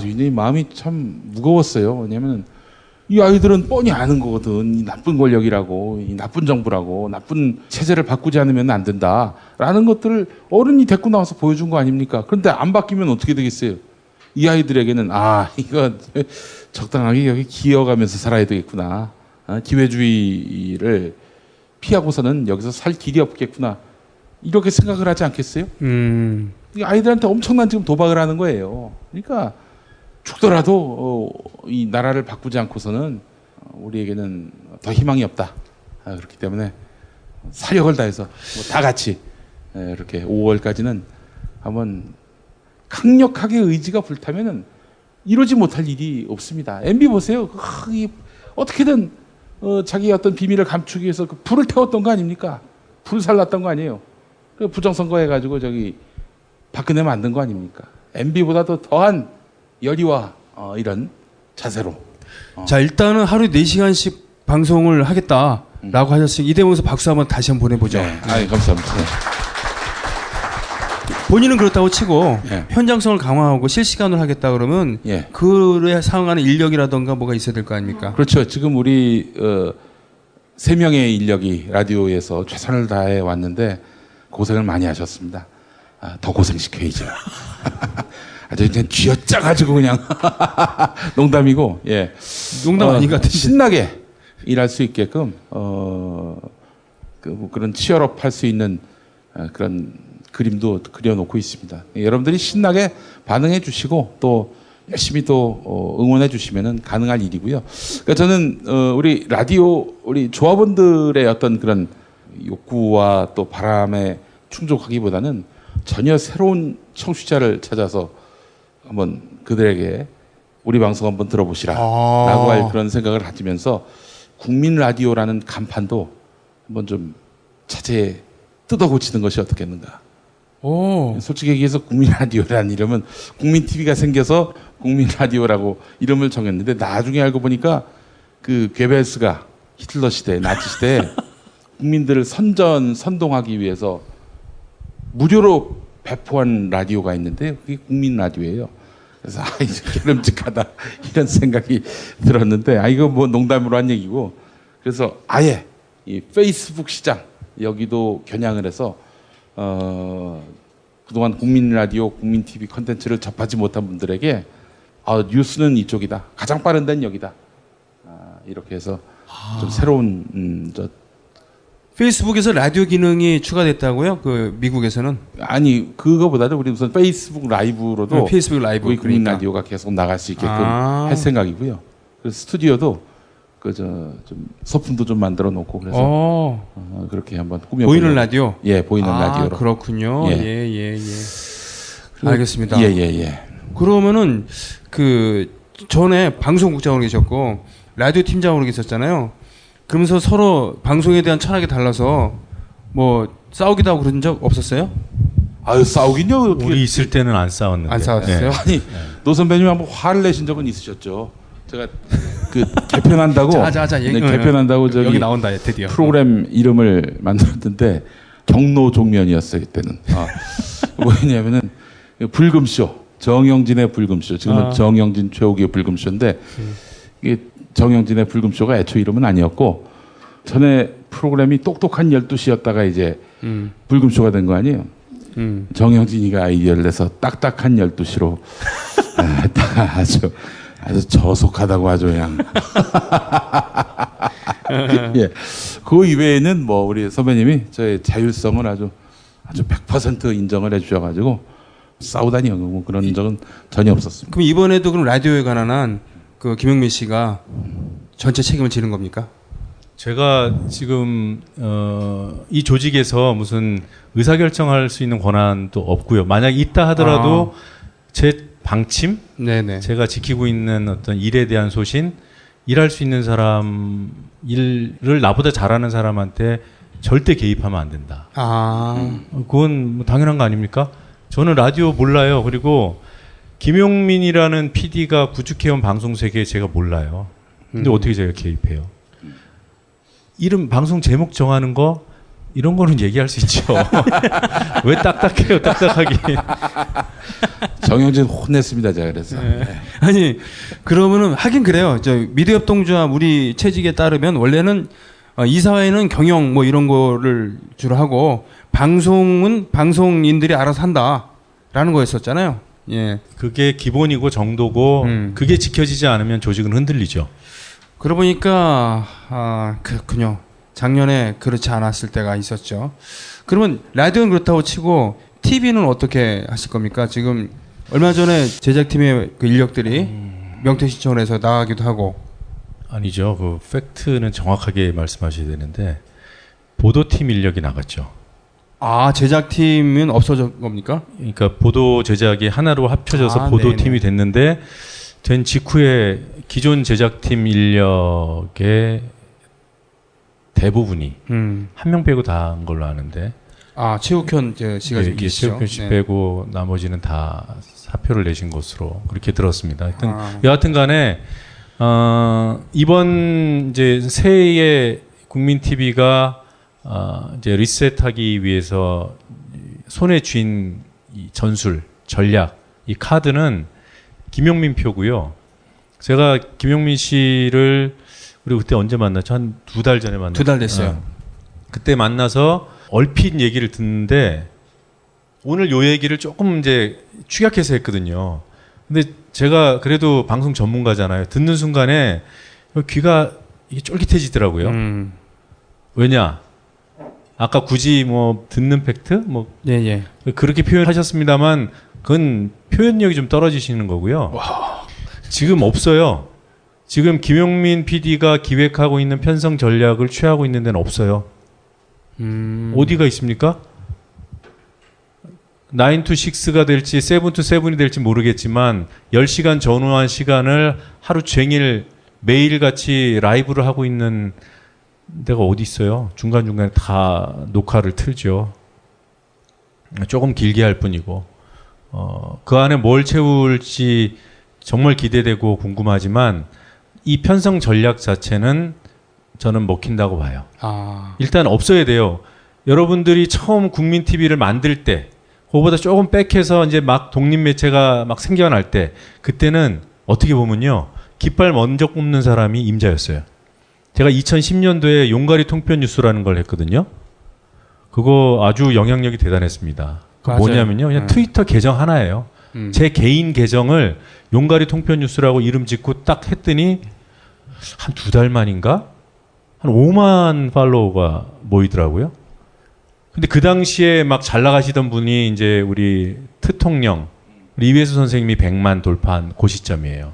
이 마음이 참 무거웠어요. 왜냐하면 이 아이들은 뻔히 아는 거거든. 이 나쁜 권력이라고, 이 나쁜 정부라고, 나쁜 체제를 바꾸지 않으면 안 된다라는 것들을 어른이 데리고 나와서 보여준 거 아닙니까? 그런데 안 바뀌면 어떻게 되겠어요? 이 아이들에게는 이거 적당하게 여기 기어가면서 살아야 되겠구나. 기회주의를 피하고서는 여기서 살 길이 없겠구나. 이렇게 생각을 하지 않겠어요? 이 아이들한테 엄청난 지금 도박을 하는 거예요. 그러니까 죽더라도 이 나라를 바꾸지 않고서는 우리에게는 더 희망이 없다. 그렇기 때문에 사력을 다해서 다 같이 이렇게 5월까지는 한번 강력하게 의지가 불타면은 이루지 못할 일이 없습니다. MB 보세요. 어떻게든 자기 어떤 비밀을 감추기 위해서 그 불을 태웠던 거 아닙니까? 불을 살랐던 거 아니에요. 그 부정선거 해가지고 박근혜 만든 거 아닙니까? MB보다도 더한 열의와 이런 자세로. 자 일단은 하루에 4시간씩 방송을 하겠다라고 하셨으니 이대모에서 박수 한번 다시 한번 보내보죠. 네. 감사합니다. 네. 본인은 그렇다고 치고 현장성을 강화하고 실시간으로 하겠다 그러면 그에 상응하는 인력이라던가 뭐가 있어야 될 거 아닙니까? 그렇죠. 지금 우리 3명의 인력이 라디오에서 최선을 다해 왔는데 고생을 많이 하셨습니다. 더 고생시켜야죠. 아주 그냥 쥐어짜가지고 그냥 농담이고 농담 아닌 것 같은데 신나게 일할 수 있게끔 그런 치열업 할 수 있는 그런 그림도 그려놓고 있습니다. 여러분들이 신나게 반응해 주시고 또 열심히 또 응원해 주시면은 가능한 일이고요. 그러니까 저는 우리 라디오 우리 조합원들의 어떤 그런 욕구와 또 바람에 충족하기보다는 전혀 새로운 청취자를 찾아서 한번 그들에게 우리 방송 한번 들어보시라 라고 할 그런 생각을 가지면서 국민 라디오라는 간판도 한번 좀 차제에 뜯어 고치는 것이 어떻겠는가. 솔직히 얘기해서 국민 라디오라는 이름은 국민 TV가 생겨서 국민 라디오라고 이름을 정했는데 나중에 알고 보니까 그 괴벨스가 히틀러 시대, 나치 시대에 국민들을 선동하기 위해서 무료로 배포한 라디오가 있는데 그게 국민 라디오예요. 그래서 이제 기름직하다 이런 생각이 들었는데 이거 뭐 농담으로 한 얘기고 그래서 아예 이 페이스북 시장 여기도 겨냥을 해서 그동안 국민 라디오, 국민 TV 컨텐츠를 접하지 못한 분들에게 뉴스는 이쪽이다. 가장 빠른 데는 여기다. 이렇게 해서 좀 새로운 페이스북에서 라디오 기능이 추가됐다고요? 그 미국에서는? 아니 그거보다도 우리 우선 페이스북 라이브로도 페이스북 라이브 우리 국민 그러니까. 라디오가 계속 나갈 수 있게끔 할 생각이고요. 그래서 스튜디오도 좀 소품도 좀 만들어 놓고 그래서 그렇게 한번 꾸며 보이는 라디오. 예, 보이는 라디오로. 그렇군요. 예. 알겠습니다. 예. 그러면은 그 전에 방송국장으로 계셨고 라디오 팀장으로 계셨잖아요. 그러면서 서로 방송에 대한 철학이 달라서 뭐 싸우기도 하고 그런 적 없었어요? 아유 싸우긴요. 우리 있을 때는 안 싸웠는데. 안 싸웠어요? 아니 노 선배님 한번 화를 내신 적은 있으셨죠. 제가 그 개편한다고 개편한다고 저기 여기 나온다 드디어 프로그램 이름을 만들었는데 경로종면이었어요 이때는. 뭐냐면은 불금쇼 정영진의 불금쇼 지금은 정영진 최욱의 불금쇼인데 이게 정영진의 불금쇼가 애초 이름은 아니었고 전에 프로그램이 똑똑한 12시였다가 이제 불금쇼가 된 거 아니에요. 정영진이가 아이디어를 내서 딱딱한 12시로 아주 저속하다고 하죠 그냥. 예. 그 이외에는 뭐 우리 선배님이 저의 자율성을 아주 100% 인정을 해주셔가지고 싸우다니 뭐 그런 적은 전혀 없었습니다. 그럼 이번에도 그럼 라디오에 관한 한 그 김영민 씨가 전체 책임을 지는 겁니까? 제가 지금 이 조직에서 무슨 의사결정할 수 있는 권한도 없고요. 만약 있다 하더라도 제 방침, 네네. 제가 지키고 있는 어떤 일에 대한 소신, 일할 수 있는 사람, 일을 나보다 잘하는 사람한테 절대 개입하면 안 된다. 그건 뭐 당연한 거 아닙니까? 저는 라디오 몰라요. 그리고 김용민이라는 PD가 구축해온 방송 세계 제가 몰라요. 근데 어떻게 제가 개입해요? 이름 방송 제목 정하는 거 이런 거는 얘기할 수 있죠. 왜 딱딱해요, 딱딱하게. 정영진 혼냈습니다, 제가 그래서. 네. 아니 그러면은 하긴 그래요. 저 미래협동조합 우리 채직에 따르면 원래는 이사회는 경영 뭐 이런 거를 주로 하고 방송은 방송인들이 알아서 한다라는 거였었잖아요. 예. 그게 기본이고 정도고 그게 지켜지지 않으면 조직은 흔들리죠. 그러고 보니까 그렇군요. 작년에 그렇지 않았을 때가 있었죠. 그러면 라디오는 그렇다고 치고 TV는 어떻게 하실 겁니까? 지금 얼마 전에 제작팀의 그 인력들이 명태시청에서 나가기도 하고. 아니죠. 그 팩트는 정확하게 말씀하셔야 되는데 보도팀 인력이 나갔죠. 제작팀은 없어진 겁니까? 그러니까 보도 제작이 하나로 합쳐져서 보도팀이 됐는데 된 직후에 기존 제작팀 인력의 대부분이 한 명 빼고 다 한 걸로 아는데. 최욱현 씨가 예, 최욱현 씨 빼고 나머지는 다 사표를 내신 것으로 그렇게 들었습니다. 하여튼 여하튼 간에 이번 이제 새해에 국민 TV가 이제 리셋하기 위해서 손에 쥔 이 전술, 전략, 이 카드는 김용민 표고요. 제가 김용민 씨를 우리 그때 언제 만났죠? 한 2달 전에 만났죠. 2달 됐어요. 그때 만나서 얼핏 얘기를 듣는데 오늘 요 얘기를 조금 이제 축약해서 했거든요. 근데 제가 그래도 방송 전문가잖아요. 듣는 순간에 귀가 이게 쫄깃해지더라고요. 왜냐? 아까 굳이 뭐 듣는 팩트 뭐 그렇게 표현하셨습니다만 그건 표현력이 좀 떨어지시는 거고요. 지금 없어요. 지금 김용민 PD가 기획하고 있는 편성 전략을 취하고 있는 데는 없어요. 어디가 있습니까? 9 to 6가 될지 7 to 7이 될지 모르겠지만 10시간 전후한 시간을 하루 종일 매일같이 라이브를 하고 있는 데가 어디 있어요? 중간중간에 다 녹화를 틀죠. 조금 길게 할 뿐이고 그 안에 뭘 채울지 정말 기대되고 궁금하지만 이 편성 전략 자체는 저는 먹힌다고 봐요. 일단 없어야 돼요. 여러분들이 처음 국민 TV를 만들 때 그거보다 조금 백해서 이제 막 독립 매체가 막 생겨날 때 그때는 어떻게 보면요. 깃발 먼저 꼽는 사람이 임자였어요. 제가 2010년도에 용가리 통편 뉴스라는 걸 했거든요. 그거 아주 영향력이 대단했습니다. 그 뭐냐면요. 그냥 트위터 계정 하나예요. 제 개인 계정을 용가리 통편 뉴스라고 이름 짓고 딱 했더니 한 2달 만인가? 한 5만 팔로워가 모이더라고요. 근데 그 당시에 막 잘 나가시던 분이 이제 우리 트통령, 우리 이회수 선생님이 100만 돌파한 그 시점이에요.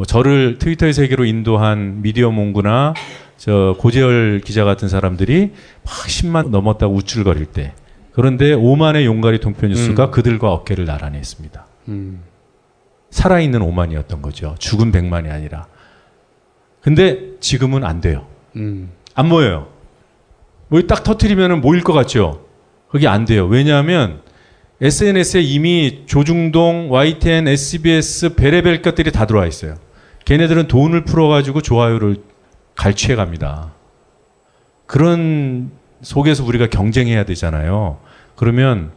저를 트위터의 세계로 인도한 미디어 몽구나 저 고재열 기자 같은 사람들이 막 10만 넘었다고 우쭐거릴 때. 그런데 5만의 용가리 동표 뉴스가 그들과 어깨를 나란히 했습니다. 살아있는 5만이었던 거죠. 죽은 100만이 아니라. 근데 지금은 안 돼요. 안 모여요. 뭐 딱 터트리면 모일 것 같죠? 그게 안 돼요. 왜냐하면 SNS에 이미 조중동, YTN, SBS, 베레벨 것들이 다 들어와 있어요. 걔네들은 돈을 풀어가지고 좋아요를 갈취해 갑니다. 그런 속에서 우리가 경쟁해야 되잖아요. 그러면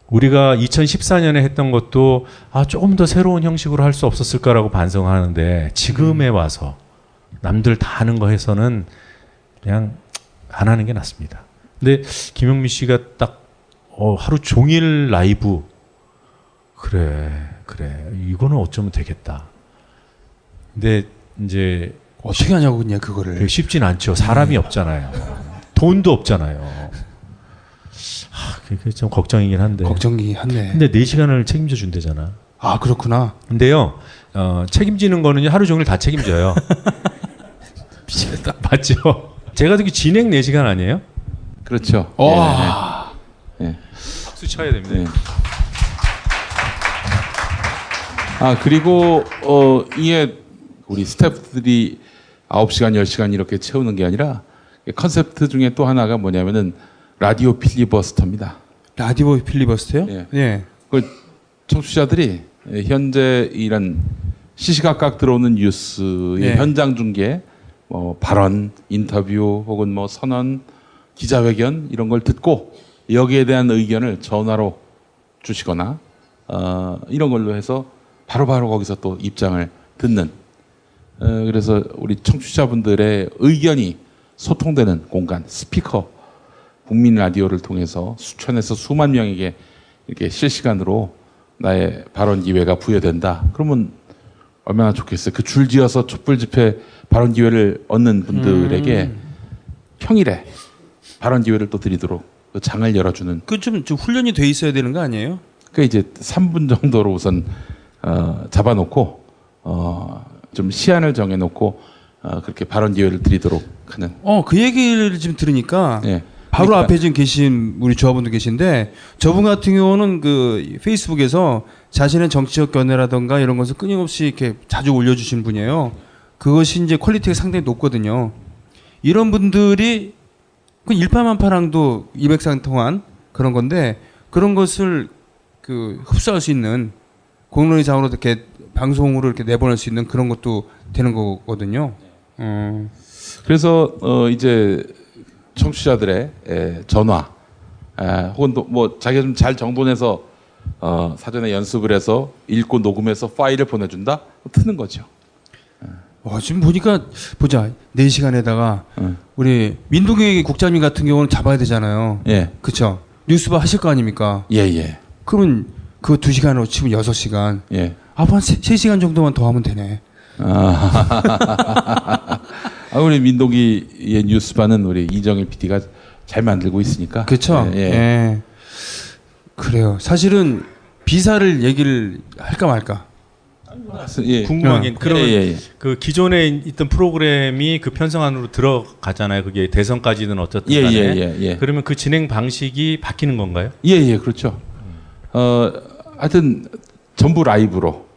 우리가 2014년에 했던 것도 조금 더 새로운 형식으로 할 수 없었을까라고 반성하는데 지금에 와서 남들 다 하는 거 해서는 그냥 안 하는 게 낫습니다. 근데 김용민 씨가 딱 하루 종일 라이브 그래 이거는 어쩌면 되겠다. 근데 이제 어떻게 하냐고 그냥 그거를. 쉽진 않죠. 사람이 없잖아요. 돈도 없잖아요. 그게 좀 걱정이긴 한데. 걱정이긴 한데. 근데 4시간을 책임져 준대잖아. 아 그렇구나. 근데요 책임지는 거는 하루 종일 다 책임져요. 미치겠다. 맞죠? 제가 듣기 진행 4시간 아니에요? 그렇죠. 예. 박수 쳐야 됩니다. 네. 그리고 이게 우리 스태프들이 9시간, 10시간 이렇게 채우는 게 아니라 컨셉트 중에 또 하나가 뭐냐면은 라디오 필리버스터입니다. 라디오 필리버스터요? 예. 예. 그 청취자들이 현재 이런 시시각각 들어오는 뉴스의 예. 현장 중계, 발언, 인터뷰 혹은 선언, 기자회견 이런 걸 듣고 여기에 대한 의견을 전화로 주시거나 이런 걸로 해서 바로바로 거기서 또 입장을 듣는 그래서 우리 청취자분들의 의견이 소통되는 공간, 스피커, 국민 라디오를 통해서 수천에서 수만 명에게 이렇게 실시간으로 나의 발언 기회가 부여된다. 그러면 얼마나 좋겠어요. 그 줄지어서 촛불 집회 발언 기회를 얻는 분들에게 평일에 발언 기회를 또 드리도록 그 장을 열어주는. 그 좀 훈련이 돼 있어야 되는 거 아니에요? 그 이제 3분 정도로 우선 잡아놓고 좀 시한을 정해놓고 그렇게 발언 기회를 드리도록 하는. 그 얘기를 지금 들으니까 예. 바로 그러니까. 앞에 지금 계신 우리 조합원도 계신데 저분 같은 경우는 그 페이스북에서 자신의 정치적 견해라던가 이런 것을 끊임없이 이렇게 자주 올려주신 분이에요. 그것이 이제 퀄리티가 상당히 높거든요. 이런 분들이 그 일파만파랑도 200상 통한 그런 건데 그런 것을 그 흡수할 수 있는 공론의 장으로 이렇게 방송으로 이렇게 내보낼 수 있는 그런 것도 되는 거거든요. 그래서 이제 청취자들의 전화 혹은 또 뭐 자기가 좀 잘 정돈해서 사전에 연습을 해서 읽고 녹음해서 파일을 보내준다? 트는 거죠. 지금 보니까 보자 4시간에다가 우리 민동기 국장님 같은 경우는 잡아야 되잖아요. 예. 그렇죠. 뉴스바 하실 거 아닙니까? 예. 그러면 그 2시간으로 치면 6시간. 예. 한 3시간 정도만 더 하면 되네. 우리 민동기의 뉴스반은 우리 이정일 PD가 잘 만들고 있으니까. 그렇죠. 예. 그래요. 사실은 비사를 얘기를 할까 말까. 예. 궁금한 게 그러면 예. 그 기존에 있던 프로그램이 그 편성 안으로 들어가잖아요. 그게 대선까지는 어쨌든 간에. 예. 그러면 그 진행 방식이 바뀌는 건가요? 예, 그렇죠. 하여튼 전부 라이브로.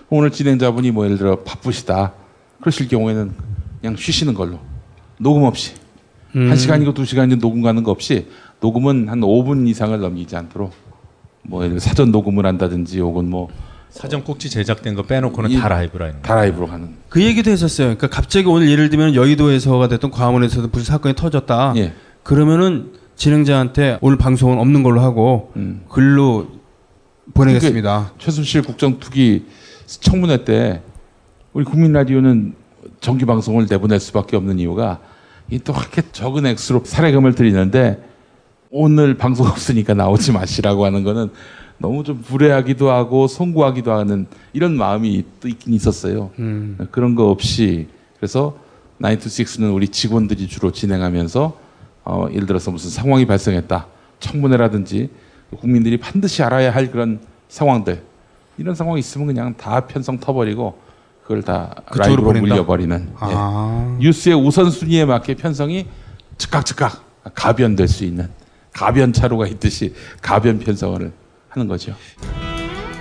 오늘 진행자분이 뭐 예를 들어 바쁘시다. 그러실 경우에는 그냥 쉬시는 걸로. 녹음 없이. 1시간이고 2시간이고 녹음 가는 거 없이 녹음은 한 5분 이상을 넘기지 않도록 뭐 예를 들어 사전 녹음을 한다든지 혹은 뭐 사전 꼭지 제작된 거 빼놓고는 다 라이브라 하는 다 라이브로 가는. 그 얘기도 했었어요. 그러니까 갑자기 오늘 예를 들면 여의도에서가 됐던 광화문에서도 무슨 사건이 터졌다. 예. 그러면은 진행자한테 오늘 방송은 없는 걸로 하고 글로 보내겠습니다. 최순실 국정투기 청문회 때 우리 국민 라디오는 정기 방송을 내보낼 수밖에 없는 이유가 이 또 그렇게 적은 액수로 사례금을 드리는데 오늘 방송 없으니까 나오지 마시라고 하는 거는 너무 좀 불해하기도 하고 송구하기도 하는 이런 마음이 또 있긴 있었어요. 그런 거 없이 그래서 9to6는 우리 직원들이 주로 진행하면서 예를 들어서 무슨 상황이 발생했다. 청문회라든지 국민들이 반드시 알아야 할 그런 상황들 이런 상황이 있으면 그냥 다 편성 터버리고 그걸 다 라이브로 물려버리는 뉴스의 우선순위에 맞게 편성이 즉각 가변될 수 있는 가변차로가 있듯이 가변 편성을 하는 거죠.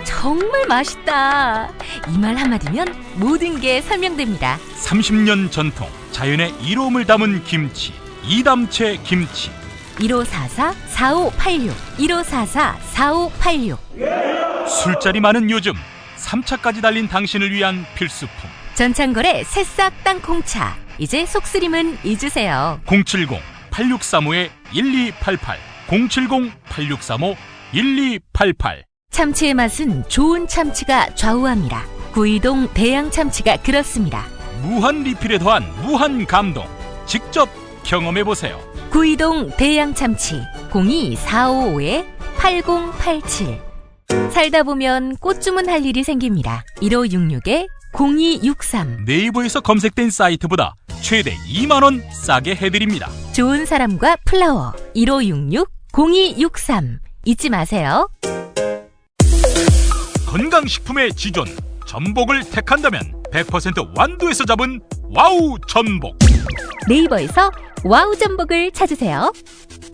정말 맛있다. 이 말 한마디면 모든 게 설명됩니다. 30년 전통 자연의 이로움을 담은 김치 이담채 김치 1544-4586 1544-4586 술자리 많은 요즘 3차까지 달린 당신을 위한 필수품 전창걸의 새싹 땅콩차 이제 속쓰림은 잊으세요. 070-8635-1288 070-8635-1288 참치의 맛은 좋은 참치가 좌우합니다. 구이동 대양 참치가 그렇습니다. 무한 리필에 더한 무한 감동 직접 경험해보세요. 구이동 대양 참치 02-455-8087 살다 보면 꽃 주문할 일이 생깁니다. 1566-0263 네이버에서 검색된 사이트보다 최대 2만원 싸게 해드립니다. 좋은 사람과 플라워 1566-0263 잊지 마세요. 건강식품의 지존 전복을 택한다면 100% 완도에서 잡은 와우 전복. 네이버에서 와우 전복을 찾으세요.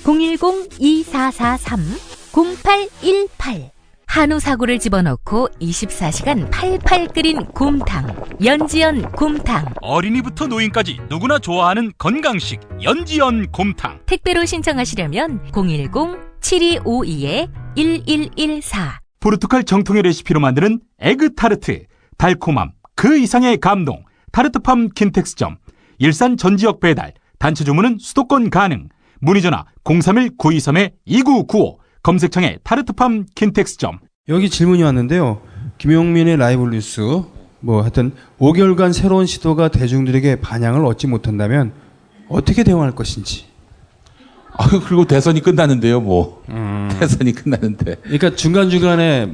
010-2443-0818 한우 사고를 집어넣고 24시간 팔팔 끓인 곰탕 연지연 곰탕. 어린이부터 노인까지 누구나 좋아하는 건강식 연지연 곰탕. 택배로 신청하시려면 010-7252-1114 포르투갈 정통의 레시피로 만드는 에그타르트 달콤함 그 이상의 감동 타르트팜 킨텍스점 일산 전지역 배달 단체 주문은 수도권 가능 문의전화 031-923-2995 검색창에 타르트팜 킨텍스점. 여기 질문이 왔는데요. 김용민의 라이브 뉴스 하여튼 5개월간 새로운 시도가 대중들에게 반향을 얻지 못한다면 어떻게 대응할 것인지. 그리고 대선이 끝나는데요, 대선이 끝나는데. 그러니까 중간중간에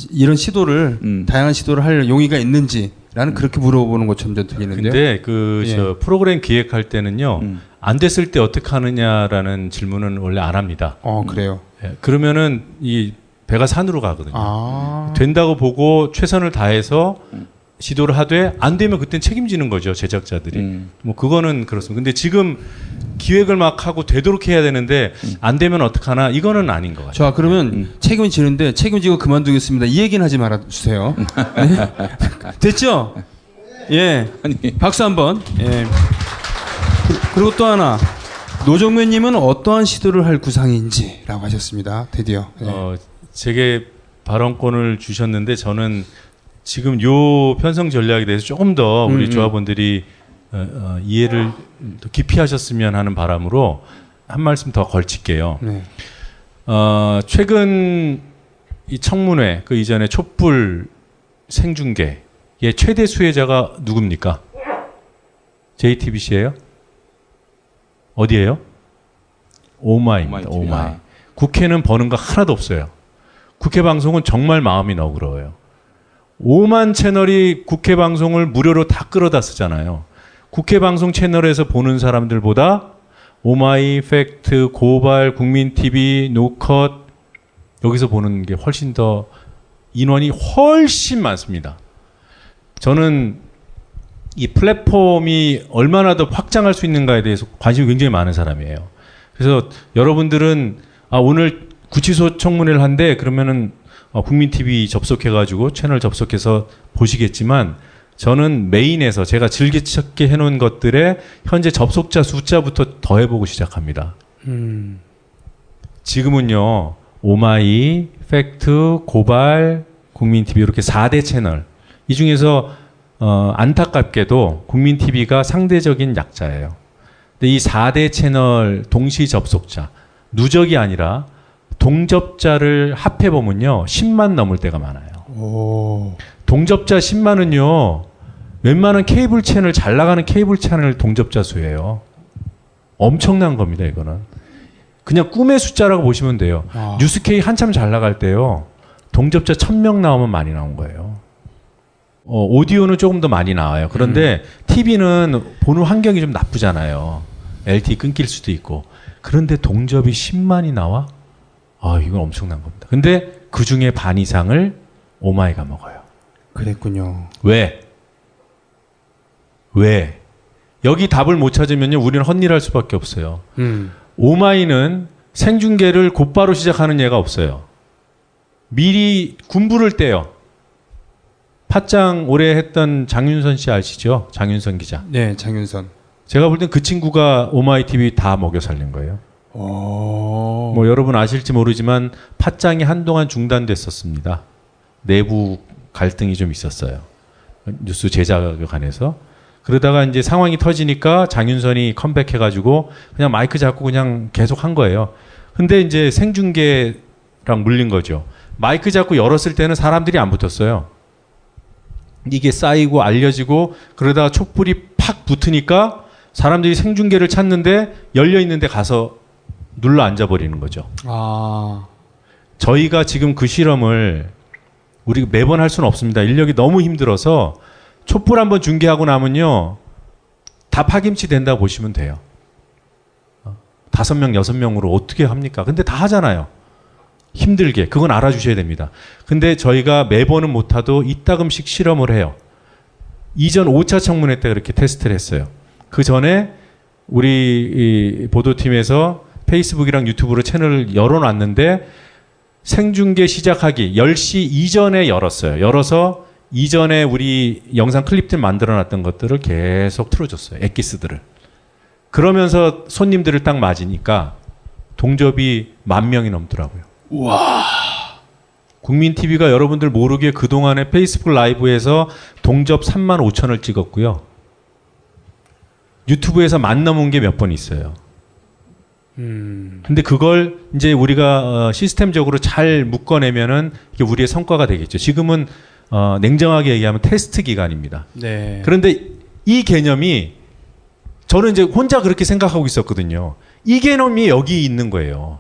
이런 시도를, 다양한 시도를 할 용의가 있는지라는 그렇게 물어보는 것처럼 들리는데요. 근데 프로그램 기획할 때는요, 안 됐을 때 어떻게 하느냐라는 질문은 원래 안 합니다. 그래요? 그러면은 이 배가 산으로 가거든요. 된다고 보고 최선을 다해서 시도를 하되 안 되면 그땐 책임지는 거죠, 제작자들이. 그거는 그렇습니다. 근데 지금 기획을 막 하고 되도록 해야 되는데 안 되면 어떡하나 이거는 아닌 것 같아요. 자, 그러면 책임은 지는데 책임지고 그만두겠습니다. 이 얘기는 하지 말아 주세요. 네? 됐죠? 예. 박수 한번. 예. 그리고 또 하나. 노정면님은 어떠한 시도를 할 구상인지라고 하셨습니다. 드디어. 예. 제게 발언권을 주셨는데 저는 지금 요 편성 전략에 대해서 조금 더 우리 조합원들이 이해를 더 깊이 하셨으면 하는 바람으로 한 말씀 더 걸칠게요. 네. 최근 이 청문회 그 이전에 촛불 생중계의 최대 수혜자가 누굽니까? JTBC예요? 어디예요? 오마이입니다. 오마이. 국회는 버는 거 하나도 없어요. 국회 방송은 정말 마음이 너그러워요. 5만 채널이 국회 방송을 무료로 다 끌어다 쓰잖아요. 국회 방송 채널에서 보는 사람들보다 오마이, 팩트, 고발, 국민TV, 노컷 여기서 보는 게 훨씬 더 인원이 훨씬 많습니다. 저는 이 플랫폼이 얼마나 더 확장할 수 있는가에 대해서 관심이 굉장히 많은 사람이에요. 그래서 여러분들은 오늘 구치소 청문회를 한대 그러면은 국민TV 접속해가지고 채널 접속해서 보시겠지만 저는 메인에서 제가 즐겨찾기 해놓은 것들의 현재 접속자 숫자부터 더해보고 시작합니다. 지금은요 오마이, 팩트, 고발, 국민TV 이렇게 4대 채널 이 중에서 안타깝게도 국민TV가 상대적인 약자예요. 근데 이 4대 채널 동시 접속자 누적이 아니라 동접자를 합해보면요 10만 넘을 때가 많아요. 동접자 10만은요 웬만한 케이블 채널 잘 나가는 케이블 채널 동접자 수예요. 엄청난 겁니다. 이거는 그냥 꿈의 숫자라고 보시면 돼요. 뉴스K 한참 잘 나갈 때요 동접자 1000명 나오면 많이 나온 거예요. 오디오는 조금 더 많이 나와요. 그런데 TV는 보는 환경이 좀 나쁘잖아요. LTE 끊길 수도 있고. 그런데 동접이 10만이 나와? 아, 이건 엄청난 겁니다. 근데 그 중에 반 이상을 오마이가 먹어요. 그랬군요. 왜? 여기 답을 못 찾으면요, 우리는 헛일할 수밖에 없어요. 오마이는 생중계를 곧바로 시작하는 예가 없어요. 미리 군부를 떼요. 팟짱 오래 했던 장윤선 씨 아시죠? 장윤선 기자. 네, 장윤선. 제가 볼 땐 그 친구가 오마이 TV 다 먹여 살린 거예요. 뭐 여러분 아실지 모르지만 팟짱이 한동안 중단됐었습니다. 내부 갈등이 좀 있었어요. 뉴스 제작에 관해서. 그러다가 이제 상황이 터지니까 장윤선이 컴백해가지고 그냥 마이크 잡고 그냥 계속 한 거예요. 근데 이제 생중계랑 물린 거죠. 마이크 잡고 열었을 때는 사람들이 안 붙었어요. 이게 쌓이고 알려지고 그러다가 촛불이 팍 붙으니까 사람들이 생중계를 찾는데 열려 있는데 가서 눌러 앉아버리는 거죠. 저희가 지금 그 실험을 우리 매번 할 수는 없습니다. 인력이 너무 힘들어서 촛불 한번 중계하고 나면요 다 파김치 된다 보시면 돼요. 5명, 6명으로 어떻게 합니까? 근데 다 하잖아요. 힘들게. 그건 알아주셔야 됩니다. 근데 저희가 매번은 못하도 이따금씩 실험을 해요. 이전 5차 청문회 때 그렇게 테스트를 했어요. 그 전에 우리 보도팀에서 페이스북이랑 유튜브로 채널을 열어놨는데 생중계 시작하기 10시 이전에 열었어요. 열어서 이전에 우리 영상 클립들 만들어놨던 것들을 계속 틀어줬어요. 엑기스들을. 그러면서 손님들을 딱 맞으니까 동접이 10,000명이 넘더라고요. 와. 국민TV가 여러분들 모르게 그동안에 페이스북 라이브에서 동접 35,000을 찍었고요. 유튜브에서 10,000 넘은 게 몇 번 있어요. 근데 그걸 이제 우리가 시스템적으로 잘 묶어내면은 이게 우리의 성과가 되겠죠. 지금은 냉정하게 얘기하면 테스트 기간입니다. 네. 그런데 이 개념이 저는 이제 혼자 그렇게 생각하고 있었거든요. 이 개념이 여기 있는 거예요.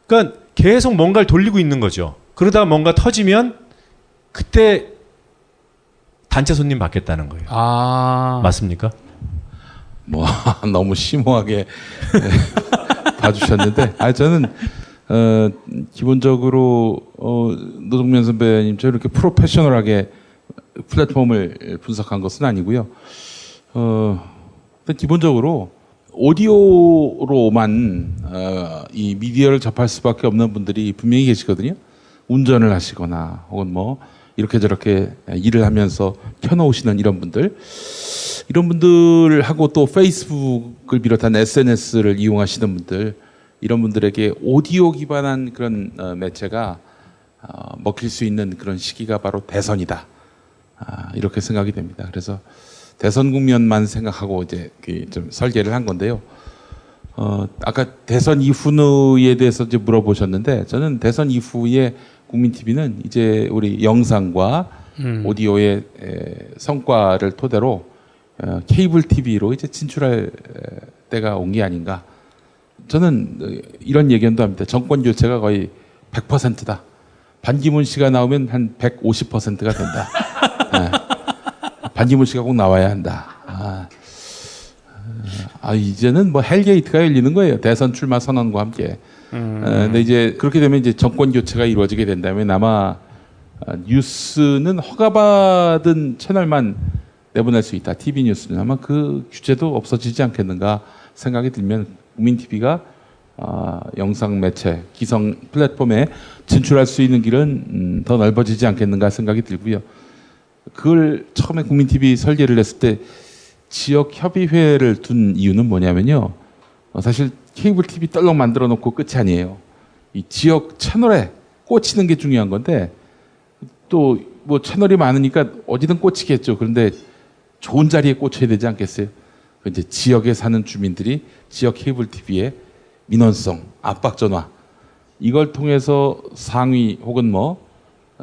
그러니까 계속 뭔가를 돌리고 있는 거죠. 그러다가 뭔가 터지면 그때 단체 손님 받겠다는 거예요. 맞습니까? 뭐 너무 심오하게 봐주셨는데, 저는 기본적으로 노동면 선배님처럼 이렇게 프로페셔널하게 플랫폼을 분석한 것은 아니고요. 기본적으로 오디오로만 이 미디어를 접할 수밖에 없는 분들이 분명히 계시거든요. 운전을 하시거나 혹은 뭐 이렇게 저렇게 일을 하면서 켜놓으시는 이런 분들하고 또 페이스북을 비롯한 SNS를 이용하시는 분들, 이런 분들에게 오디오 기반한 그런 매체가 먹힐 수 있는 그런 시기가 바로 대선이다. 이렇게 생각이 됩니다. 그래서 대선 국면만 생각하고 이제 좀 설계를 한 건데요. 아까 대선 이후에 대해서 이제 물어보셨는데, 저는 대선 이후에 국민TV는 이제 우리 영상과 오디오의 성과를 토대로 케이블 TV로 이제 진출할 때가 온 게 아닌가. 저는 이런 예견도 합니다. 정권 교체가 거의 100%다. 반기문 씨가 나오면 한 150%가 된다. 반기문 씨가 꼭 나와야 한다. 이제는 뭐 헬게이트가 열리는 거예요. 대선 출마 선언과 함께. 근데 이제 그렇게 되면 이제 정권 교체가 이루어지게 된다면 아마 뉴스는 허가받은 채널만 내보낼 수 있다. TV 뉴스는 아마 그 규제도 없어지지 않겠는가 생각이 들면 국민TV가 영상 매체, 기성 플랫폼에 진출할 수 있는 길은 더 넓어지지 않겠는가 생각이 들고요. 그걸 처음에 국민TV 설계를 했을 때 지역협의회를 둔 이유는 뭐냐면요. 사실 케이블 TV 떨렁 만들어 놓고 끝이 아니에요. 이 지역 채널에 꽂히는 게 중요한 건데, 또 뭐 채널이 많으니까 어디든 꽂히겠죠. 그런데 좋은 자리에 꽂혀야 되지 않겠어요? 이제 지역에 사는 주민들이 지역 케이블 TV의 민원성, 압박 전화, 이걸 통해서 상위 혹은 뭐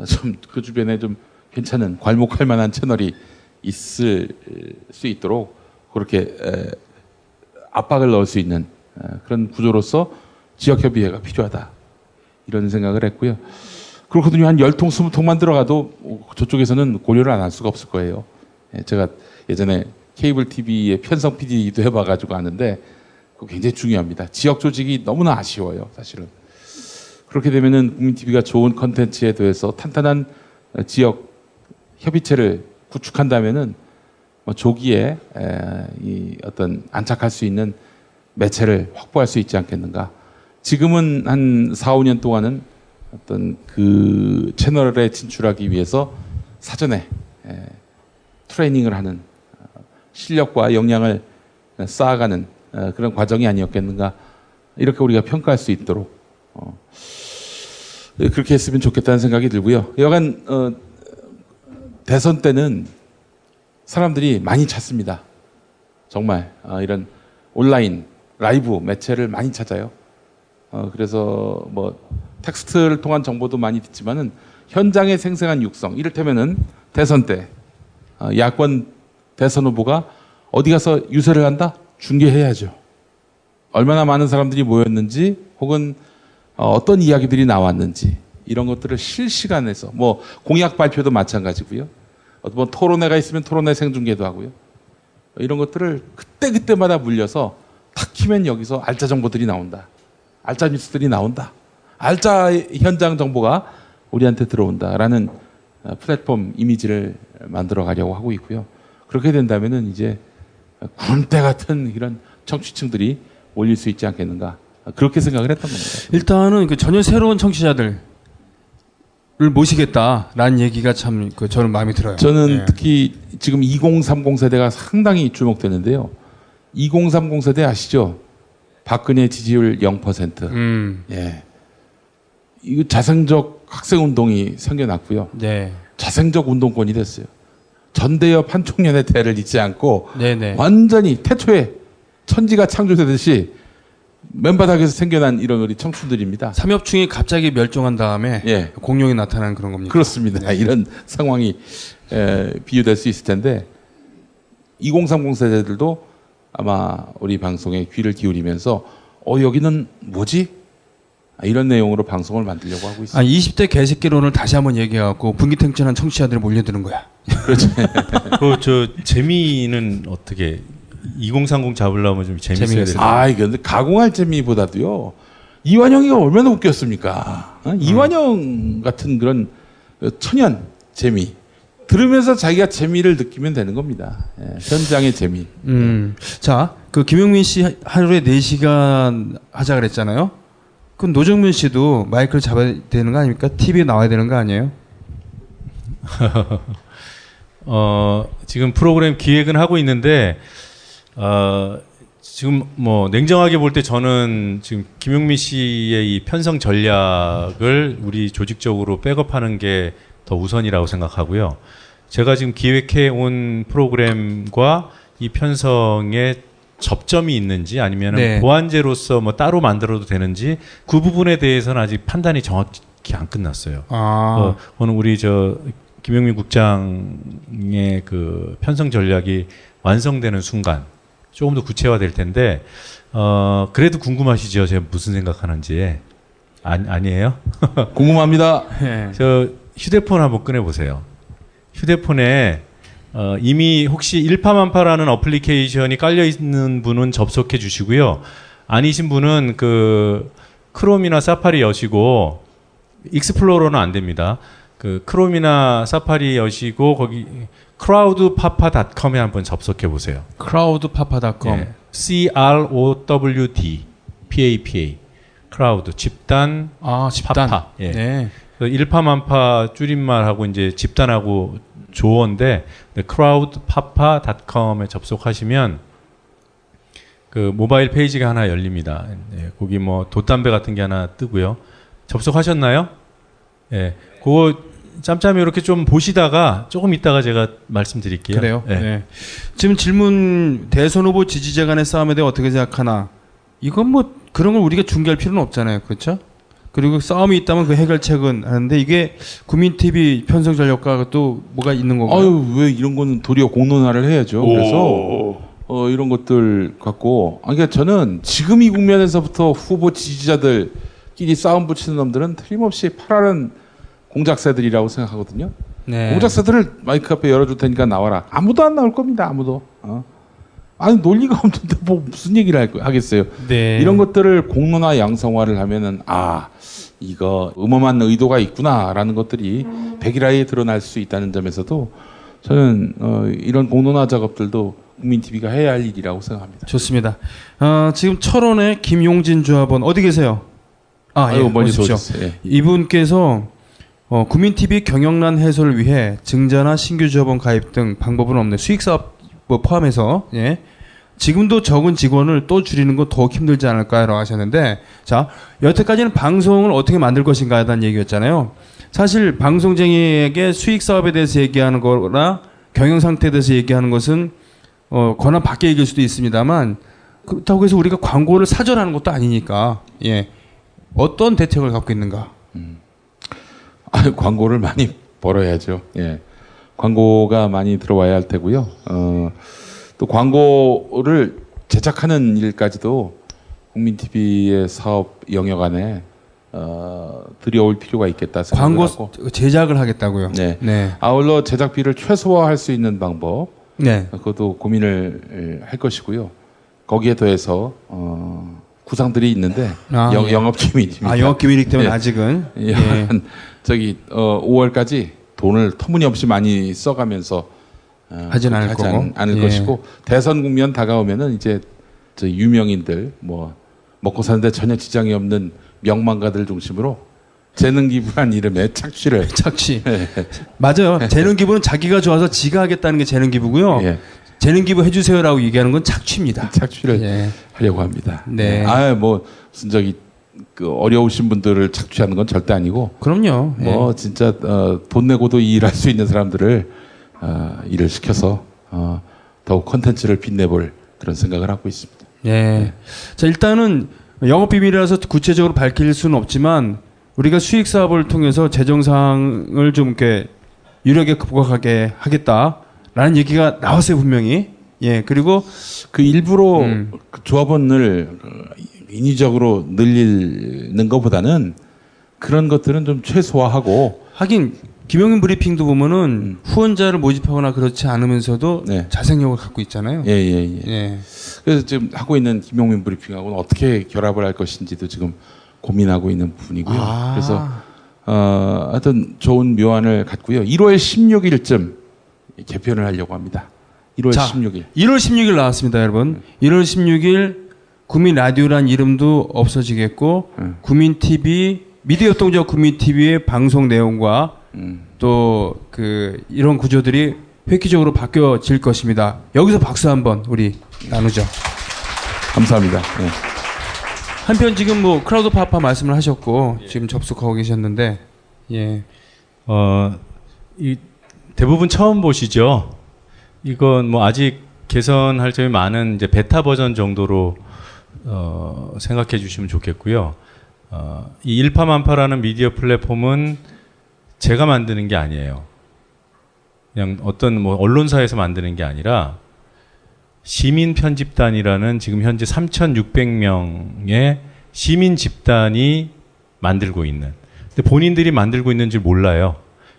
좀 그 주변에 좀 괜찮은 괄목할 만한 채널이 있을 수 있도록 그렇게 압박을 넣을 수 있는 그런 구조로서 지역협의회가 필요하다, 이런 생각을 했고요. 그렇거든요. 한 10통, 20통만 들어가도 저쪽에서는 고려를 안 할 수가 없을 거예요. 예, 제가 예전에 케이블 TV의 편성 PD도 해봐가지고 아는데 그거 굉장히 중요합니다. 지역 조직이 너무나 아쉬워요, 사실은. 그렇게 되면은 국민 TV가 좋은 컨텐츠에 대해서 탄탄한 지역 협의체를 구축한다면은 조기에 이 어떤 안착할 수 있는 매체를 확보할 수 있지 않겠는가. 지금은 한 4, 5년 동안은 어떤 그 채널에 진출하기 위해서 사전에 트레이닝을 하는 실력과 역량을 쌓아가는 그런 과정이 아니었겠는가. 이렇게 우리가 평가할 수 있도록 그렇게 했으면 좋겠다는 생각이 들고요. 여간 대선 때는 사람들이 많이 찾습니다. 정말 이런 온라인 라이브 매체를 많이 찾아요. 그래서 뭐 텍스트를 통한 정보도 많이 듣지만은 현장의 생생한 육성, 이를테면은 대선 때 야권 대선 후보가 어디 가서 유세를 한다? 중계해야죠. 얼마나 많은 사람들이 모였는지 혹은 어떤 이야기들이 나왔는지 이런 것들을 실시간에서 뭐 공약 발표도 마찬가지고요. 뭐 토론회가 있으면 토론회 생중계도 하고요. 이런 것들을 그때그때마다 물려서 탁 키면 여기서 알짜 정보들이 나온다. 알짜 뉴스들이 나온다. 알짜 현장 정보가 우리한테 들어온다라는 플랫폼 이미지를 만들어 가려고 하고 있고요. 그렇게 된다면은 이제 군대 같은 이런 청취층들이 몰릴 수 있지 않겠는가. 그렇게 생각을 했던 겁니다. 일단은 그 전혀 새로운 청취자들을 모시겠다라는 얘기가 참 저는 마음에 들어요. 저는 특히 지금 2030 세대가 상당히 주목되는데요. 2030 세대 아시죠? 박근혜 지지율 0%. 예. 이거 자생적 학생 운동이 생겨났고요. 네. 자생적 운동권이 됐어요. 전대협 한총련의 대를 잊지 않고 네네. 완전히 태초에 천지가 창조되듯이 맨바닥에서 생겨난 이런 우리 청춘들입니다. 삼엽충이 갑자기 멸종한 다음에 공룡이 나타나는 그런 겁니다. 그렇습니다. 네. 이런 상황이 비유될 수 있을 텐데 2030 세대들도 아마 우리 방송에 귀를 기울이면서 여기는 뭐지? 이런 내용으로 방송을 만들려고 하고 있습니다. 20대 개새끼론을 다시 한번 얘기해갖고 분기탱천한 청취자들을 몰려드는 거야. 그렇죠. 저 재미는 어떻게 2030 잡으려면 좀 재밌어야 돼요. 근데 가공할 재미보다도요. 이완영이가 얼마나 웃겼습니까? 이완영 같은 그런 천연 재미. 들으면서 자기가 재미를 느끼면 되는 겁니다. 현장의 재미. 자, 그 김용민 씨 하루에 4시간 하자 그랬잖아요. 그럼 노정민 씨도 마이크를 잡아야 되는 거 아닙니까? TV에 나와야 되는 거 아니에요? 지금 프로그램 기획은 하고 있는데 지금 뭐 냉정하게 볼 때 저는 지금 김용민 씨의 이 편성 전략을 우리 조직적으로 백업하는 게 더 우선이라고 생각하고요. 제가 지금 기획해 온 프로그램과 이 편성에 접점이 있는지 아니면 보완제로서 뭐 따로 만들어도 되는지 그 부분에 대해서는 아직 판단이 정확히 안 끝났어요. 오늘 우리 김용민 국장의 그 편성 전략이 완성되는 순간 조금 더 구체화될 텐데 그래도 궁금하시죠? 제가 무슨 생각하는지. 아니에요? 궁금합니다. 저 휴대폰 한번 꺼내보세요. 휴대폰에 이미 혹시 일파만파라는 어플리케이션이 깔려있는 분은 접속해 주시고요. 아니신 분은 그 크롬이나 사파리 여시고 익스플로러는 안 됩니다. 그 크롬이나 사파리 여시고 거기 crowdpapa.com에 한번 접속해 보세요. crowdpapa.com. CROWD PAPA. 크라우드 집단. 집단. 파파. 예. 일파만파 줄임말하고 이제 집단하고 조어인데 crowdpapa.com에 접속하시면 그 모바일 페이지가 하나 열립니다. 거기 뭐 돛담배 같은 게 하나 뜨고요. 접속하셨나요? 예. 그거 짬짬이 이렇게 좀 보시다가 조금 있다가 제가 말씀드릴게요. 그래요? 네. 지금 질문 대선 후보 지지자 간의 싸움에 대해 어떻게 생각하나? 이건 뭐 그런 걸 우리가 중계할 필요는 없잖아요. 그렇죠? 그리고 싸움이 있다면 그 해결책은 하는데 이게 국민TV 편성 전략과 또 뭐가 있는 건가요? 왜 이런 거는 도리어 공론화를 해야죠. 그래서 이런 것들 갖고 그러니까 저는 지금 이 국면에서부터 후보 지지자들끼리 싸움 붙이는 놈들은 틀림없이 파라는 공작새들이라고 생각하거든요. 네. 공작새들을 마이크 앞에 열어줄 테니까 나와라. 아무도 안 나올 겁니다. 아무도. 아니 논리가 없는데 뭐 무슨 얘기를 하겠어요. 네. 이런 것들을 공론화 양성화를 하면은 이거 음험한 의도가 있구나라는 것들이 백일하에 드러날 수 있다는 점에서도 저는 이런 공론화 작업들도 국민 TV가 해야 할 일이라고 생각합니다. 좋습니다. 지금 철원의 김용진 조합원 어디 계세요? 아유, 멀리 오십시오. 오셨어요. 예. 이분께서 국민 TV 경영난 해소를 위해 증자나 신규 조합원 가입 등 방법은 없네. 수익 사업 뭐 포함해서 지금도 적은 직원을 또 줄이는 건 더욱 힘들지 않을까라고 하셨는데, 자, 여태까지는 방송을 어떻게 만들 것인가에 대한 얘기였잖아요. 사실 방송쟁이에게 수익 사업에 대해서 얘기하는 거나 경영 상태에 대해서 얘기하는 것은 권한 밖의 얘기일 수도 있습니다만, 그렇다고 해서 우리가 광고를 사절하는 것도 아니니까 어떤 대책을 갖고 있는가? 광고를 많이 벌어야죠. 예. 광고가 많이 들어와야 할 테고요. 또 광고를 제작하는 일까지도 국민 TV의 사업 영역 안에 들여올 필요가 있겠다 생각을 하고. 광고 제작을 하겠다고요. 네. 아울러 제작비를 최소화할 수 있는 방법. 그것도 고민을 할 것이고요. 거기에 더해서 구상들이 있는데 영업 기밀입니다. 영업 기밀이기 때문에 아직은 저기 5월까지 돈을 터무니없이 많이 써가면서 하진 않을 거고 것이고, 대선 국면 다가오면은 이제 저 유명인들 뭐 먹고 사는데 전혀 지장이 없는 명망가들 중심으로 재능 기부란 이름의 착취 맞아요. 재능 기부는 자기가 좋아서 지가 하겠다는 게 재능 기부고요. 재능 기부 해주세요라고 얘기하는 건 착취입니다. 착취를 하려고 합니다. 네. 뭐 무슨 저기 그 어려우신 분들을 착취하는 건 절대 아니고. 그럼요. 뭐 진짜 돈 내고도 일할 수 있는 사람들을 일을 시켜서 더욱 콘텐츠를 빛내볼 그런 생각을 하고 있습니다. 자, 일단은 영업 비밀이라서 구체적으로 밝힐 수는 없지만 우리가 수익 사업을 통해서 재정 사항을 좀 이렇게 유력에 부각하게 하겠다라는 얘기가 나왔어요, 분명히. 그리고 그 일부러 그 조합원을 인위적으로 늘리는 것보다는 그런 것들은 좀 최소화하고. 하긴 김용인 브리핑도 보면은 후원자를 모집하거나 그렇지 않으면서도 자생력을 갖고 있잖아요. 그래서 지금 하고 있는 김용민 브리핑하고는 어떻게 결합을 할 것인지도 지금 고민하고 있는 부분이고요. 그래서 하여튼 좋은 묘안을 갖고요. 1월 16일쯤 개편을 하려고 합니다. 1월 16일. 1월 16일 나왔습니다, 여러분. 1월 16일 국민 라디오란 이름도 없어지겠고 국민 TV 미디어 협동조합 국민 TV의 방송 내용과 또 이런 구조들이 획기적으로 바뀌어질 것입니다. 여기서 박수 한번 우리 나누죠. 감사합니다. 한편 지금 뭐 크라우드 파파 말씀을 하셨고 지금 접속하고 계셨는데 이 대부분 처음 보시죠. 이건 뭐 아직 개선할 점이 많은 이제 베타 버전 정도로 생각해 주시면 좋겠고요. 이 일파만파라는 미디어 플랫폼은 제가 만드는 게 아니에요. 그냥 어떤 뭐 언론사에서 만드는 게 아니라 시민 편집단이라는 지금 현재 3,600명의 시민 집단이 만들고 있는. 근데 본인들이 만들고 있는 줄 몰라요.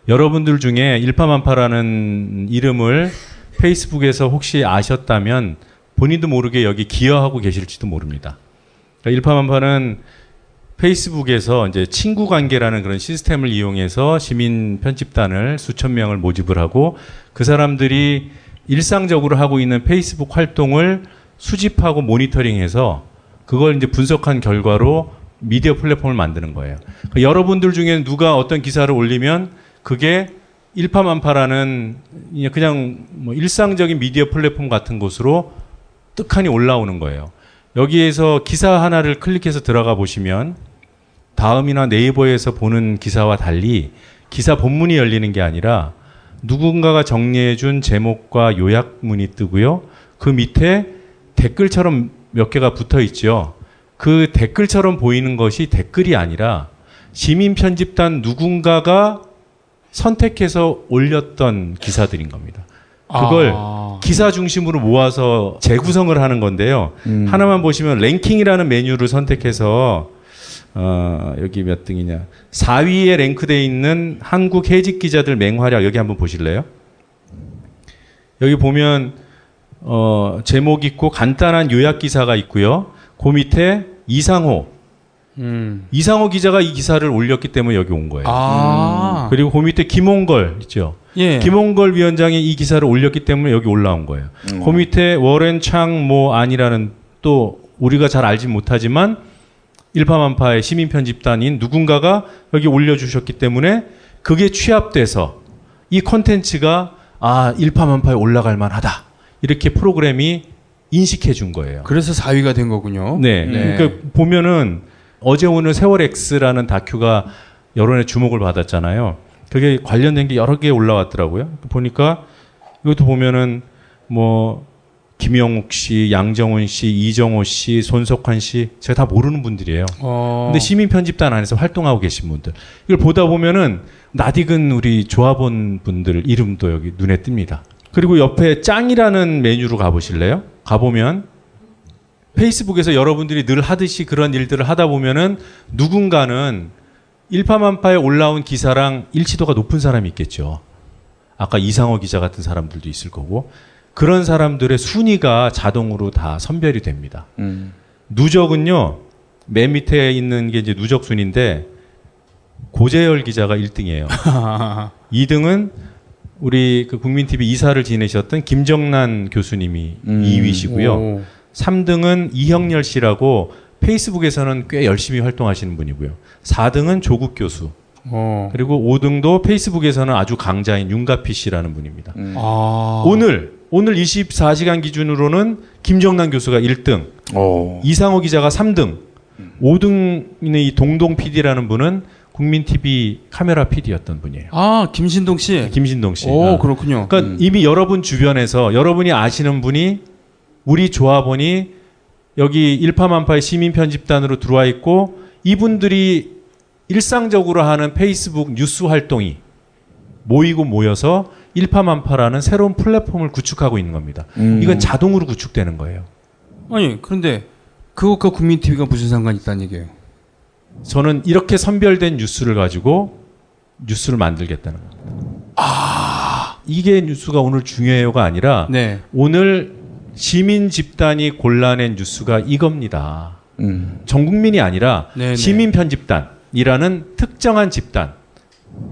여러분들 중에 일파만파라는 이름을 페이스북에서 혹시 아셨다면 본인도 모르게 여기 기여하고 계실지도 모릅니다. 그러니까 일파만파는 페이스북에서 이제 친구 관계라는 그런 시스템을 이용해서 시민 편집단을 수천 명을 모집을 하고 그 사람들이 일상적으로 하고 있는 페이스북 활동을 수집하고 모니터링해서 그걸 이제 분석한 결과로 미디어 플랫폼을 만드는 거예요. 그러니까 여러분들 중에 누가 어떤 기사를 올리면 그게 일파만파라는 그냥 뭐 일상적인 미디어 플랫폼 같은 곳으로 뜩하니 올라오는 거예요. 여기에서 기사 하나를 클릭해서 들어가 보시면 다음이나 네이버에서 보는 기사와 달리 기사 본문이 열리는 게 아니라 누군가가 정리해준 제목과 요약문이 뜨고요. 그 밑에 댓글처럼 몇 개가 붙어 있죠. 그 댓글처럼 보이는 것이 댓글이 아니라 시민 편집단 누군가가 선택해서 올렸던 기사들인 겁니다. 그걸 기사 중심으로 모아서 재구성을 하는 건데요. 하나만 보시면 랭킹이라는 메뉴를 선택해서 여기 몇 등이냐. 4위에 랭크되어 있는 한국 해직 기자들 맹활약 여기 한번 보실래요? 여기 보면 제목 있고 간단한 요약 기사가 있고요. 그 밑에 이상호 기자가 이 기사를 올렸기 때문에 여기 온 거예요. 그리고 그 밑에 김홍걸 있죠. 예. 김홍걸 위원장이 이 기사를 올렸기 때문에 여기 올라온 거예요. 그 밑에 워렌 창모 안이라는 또 우리가 잘 알지 못하지만 일파만파의 시민 편집단인 누군가가 여기 올려주셨기 때문에 그게 취합돼서 이 콘텐츠가 일파만파에 올라갈 만하다. 이렇게 프로그램이 인식해 준 거예요. 그래서 4위가 된 거군요. 네. 그러니까 보면은 어제 오늘 세월 X라는 다큐가 여론의 주목을 받았잖아요. 그게 관련된 게 여러 개 올라왔더라고요. 보니까 이것도 보면은 뭐 김영욱 씨, 양정훈 씨, 이정호 씨, 손석환 씨 제가 다 모르는 분들이에요. 근데 시민 편집단 안에서 활동하고 계신 분들. 이걸 보다 보면은 낯익은 우리 조합원 분들 이름도 여기 눈에 띕니다. 그리고 옆에 짱이라는 메뉴로 가보실래요? 가보면 페이스북에서 여러분들이 늘 하듯이 그런 일들을 하다 보면은 누군가는 일파만파에 올라온 기사랑 일치도가 높은 사람이 있겠죠. 아까 이상호 기자 같은 사람들도 있을 거고 그런 사람들의 순위가 자동으로 다 선별이 됩니다. 누적은요. 맨 밑에 있는 게 이제 누적 순인데 고재열 기자가 1등이에요. 2등은 우리 그 국민TV 이사를 지내셨던 김정란 교수님이 2위시고요. 3등은 이형렬 씨라고 페이스북에서는 꽤 열심히 활동하시는 분이고요. 4등은 조국 교수. 그리고 5등도 페이스북에서는 아주 강자인 윤가피 씨라는 분입니다. 오늘 24시간 기준으로는 김정란 교수가 1등, 이상호 기자가 3등, 5등의 이 동동 PD라는 분은 국민TV 카메라 PD였던 분이에요. 김신동 씨. 김신동 씨. 그렇군요. 그러니까 이미 여러분 주변에서 여러분이 아시는 분이 우리 조합원이 여기 일파만파의 시민 편집단으로 들어와 있고 이분들이 일상적으로 하는 페이스북 뉴스 활동이 모이고 모여서 일파만파라는 새로운 플랫폼을 구축하고 있는 겁니다. 이건 자동으로 구축되는 거예요. 아니 그런데 그것과 국민TV가 무슨 상관이 있다는 얘기예요? 저는 이렇게 선별된 뉴스를 가지고 뉴스를 만들겠다는 겁니다. 이게 뉴스가 오늘 중요해요가 아니라 오늘 시민 집단이 골라낸 뉴스가 이겁니다. 전 국민이 아니라 시민 편집단이라는 특정한 집단.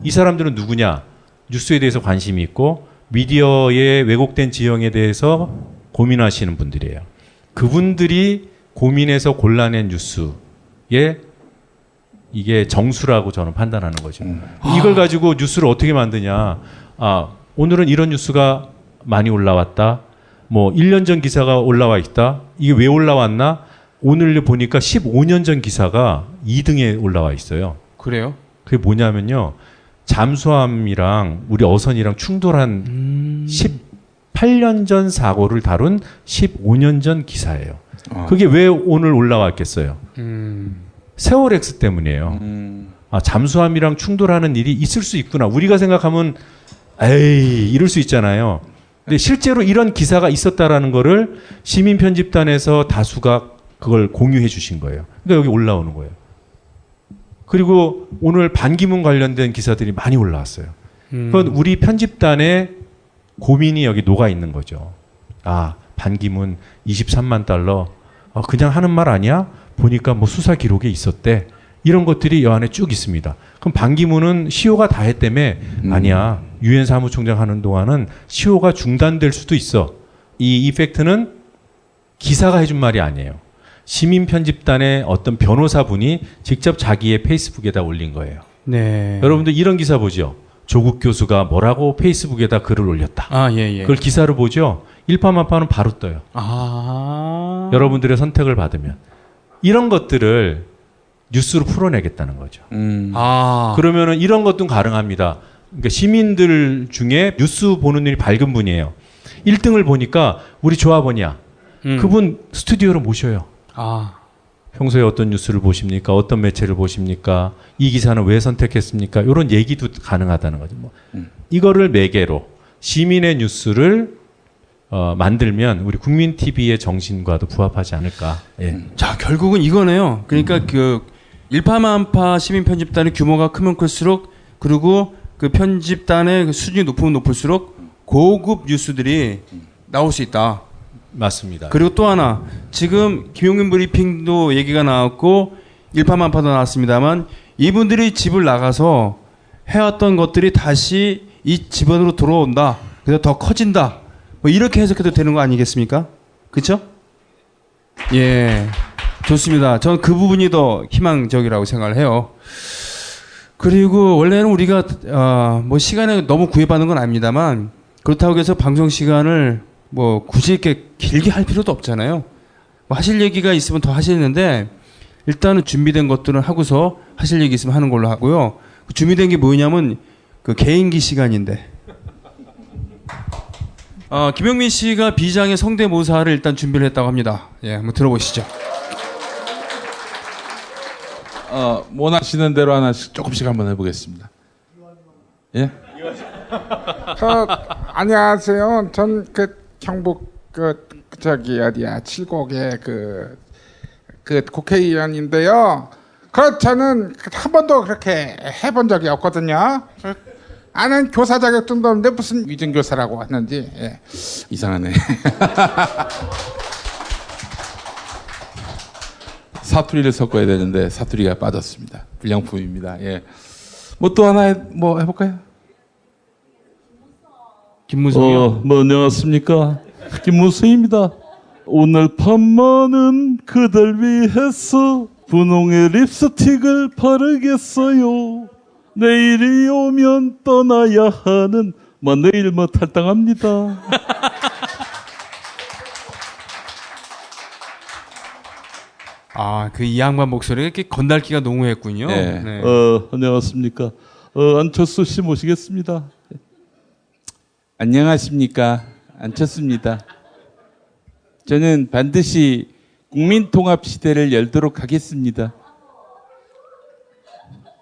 이 사람들은 누구냐? 뉴스에 대해서 관심이 있고 미디어의 왜곡된 지형에 대해서 고민하시는 분들이에요. 그분들이 고민해서 골라낸 뉴스에 이게 정수라고 저는 판단하는 거죠. 이걸 가지고 뉴스를 어떻게 만드냐. 오늘은 이런 뉴스가 많이 올라왔다. 뭐 1년 전 기사가 올라와 있다. 이게 왜 올라왔나? 오늘 보니까 15년 전 기사가 2등에 올라와 있어요. 그래요? 그게 뭐냐면요. 잠수함이랑 우리 어선이랑 충돌한 18년 전 사고를 다룬 15년 전 기사예요. 그게 왜 오늘 올라왔겠어요? 세월 X 때문이에요. 잠수함이랑 충돌하는 일이 있을 수 있구나. 우리가 생각하면 에이 이럴 수 있잖아요. 근데 실제로 이런 기사가 있었다라는 거를 시민 편집단에서 다수가 그걸 공유해 주신 거예요. 그러니까 여기 올라오는 거예요. 그리고 오늘 반기문 관련된 기사들이 많이 올라왔어요. 그건 우리 편집단의 고민이 여기 녹아 있는 거죠. 반기문 23만 달러 그냥 하는 말 아니야? 보니까 뭐 수사 기록에 있었대. 이런 것들이 이 안에 쭉 있습니다. 그럼 반기문은 시효가 다 했다며 아니야. 유엔 사무총장 하는 동안은 시효가 중단될 수도 있어. 이 팩트는 기사가 해준 말이 아니에요. 시민 편집단의 어떤 변호사분이 직접 자기의 페이스북에다 올린 거예요. 네. 여러분들 이런 기사 보죠. 조국 교수가 뭐라고 페이스북에다 글을 올렸다. 그걸 기사로 보죠. 일파만파는 바로 떠요. 여러분들의 선택을 받으면. 이런 것들을 뉴스로 풀어내겠다는 거죠. 그러면은 이런 것도 가능합니다. 그러니까 시민들 중에 뉴스 보는 일이 밝은 분이에요. 1등을 보니까 우리 조합원이야. 그분 스튜디오로 모셔요. 평소에 어떤 뉴스를 보십니까? 어떤 매체를 보십니까? 이 기사는 왜 선택했습니까? 이런 얘기도 가능하다는 거죠. 이거를 매개로 시민의 뉴스를 만들면 우리 국민TV의 정신과도 부합하지 않을까. 자, 결국은 이거네요. 그러니까 일파만파 시민 편집단의 규모가 크면 클수록 그리고 그 편집단의 그 수준이 높으면 높을수록 고급 뉴스들이 나올 수 있다. 맞습니다. 그리고 또 하나 지금 김용민 브리핑도 얘기가 나왔고 일파만파도 나왔습니다만 이분들이 집을 나가서 해왔던 것들이 다시 이 집안으로 들어온다. 그래서 더 커진다. 뭐 이렇게 해석해도 되는 거 아니겠습니까? 그렇죠? 예, 좋습니다. 저는 그 부분이 더 희망적이라고 생각을 해요. 그리고 원래는 우리가 뭐 시간에 너무 구애받는 건 아닙니다만 그렇다고 해서 방송 시간을 뭐 굳이 이렇게 길게 할 필요도 없잖아요. 뭐 하실 얘기가 있으면 더 하시는데 일단은 준비된 것들은 하고서 하실 얘기 있으면 하는 걸로 하고요. 준비된 게 뭐냐면 그 개인기 시간인데 김영민 씨가 비장의 성대모사를 일단 준비를 했다고 합니다. 예, 한번 들어보시죠. 원하시는 대로 하나씩 조금씩 한번 해보겠습니다. 예? 안녕하세요. 전 그 경북 저기 어디야 칠곡의 그 국회의원인데요. 저는 한 번도 그렇게 해본 적이 없거든요. 아는 교사 자격증도 없는데 무슨 위증교사라고 하는지. 예. 이상하네. 사투리를 섞어야 되는데 사투리가 빠졌습니다. 불량품입니다. 예. 뭐 또 하나 뭐 해볼까요? 김무성이요? 안녕하십니까. 김무성입니다. 오늘 밤만은 그댈 위해서 분홍의 립스틱을 바르겠어요. 내일이 오면 떠나야 하는 내일 탈당합니다. 그 이 양반 목소리가 이렇게 건달기가 농후했군요. 네. 네. 안녕하십니까. 안철수 씨 모시겠습니다. 안녕하십니까. 안쳤습니다. 저는 반드시 국민통합 시대를 열도록 하겠습니다.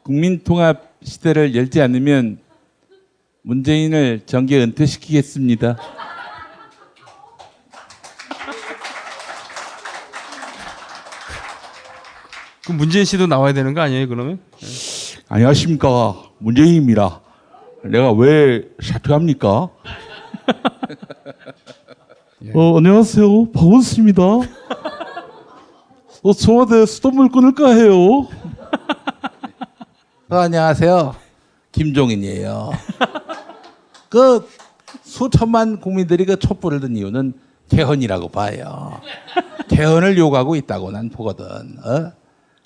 국민통합 시대를 열지 않으면 문재인을 정계 은퇴시키겠습니다. 그럼 문재인 씨도 나와야 되는 거 아니에요, 그러면? 안녕하십니까. 문재인입니다. 내가 왜 사퇴합니까? 안녕하세요. 박원수입니다. 청와대 수돗물 끊을까 해요. 안녕하세요. 김종인이에요. 수천만 국민들이 촛불을 든 이유는 개헌이라고 봐요. 개헌을 요구하고 있다고 난 보거든.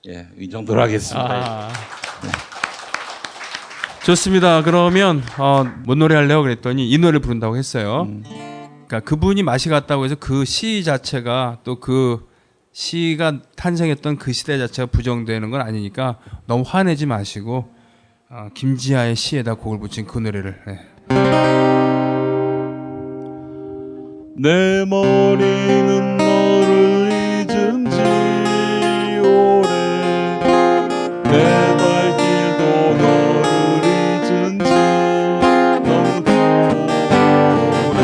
예, 이 정도로 하겠습니다. 네. 좋습니다. 그러면 뭔 노래 할래요? 그랬더니 이 노래 부른다고 했어요. 그러니까 그분이 맛이 갔다고 해서 그 시 자체가 또 그 시가 탄생했던 그 시대 자체가 부정되는 건 아니니까 너무 화내지 마시고 김지아의 시에다 곡을 붙인 그 노래를. 네. 내 머리는 너를 잊은 지 오래 내 발길도 너를 잊은 지 너무 오래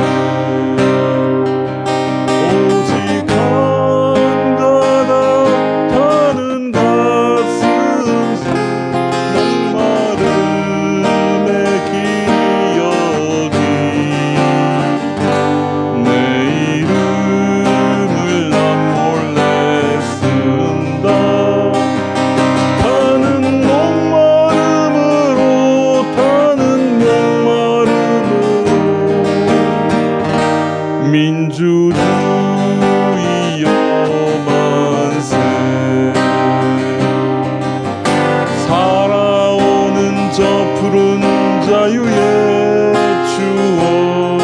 오직 한 가닥 타는 가슴 목마름의 기억이 내 이름을 난 몰래 쓴다 타는 목마름으로 타는 목마름으로 민주주의여 만세 살아오는 저 푸른 자유의 추억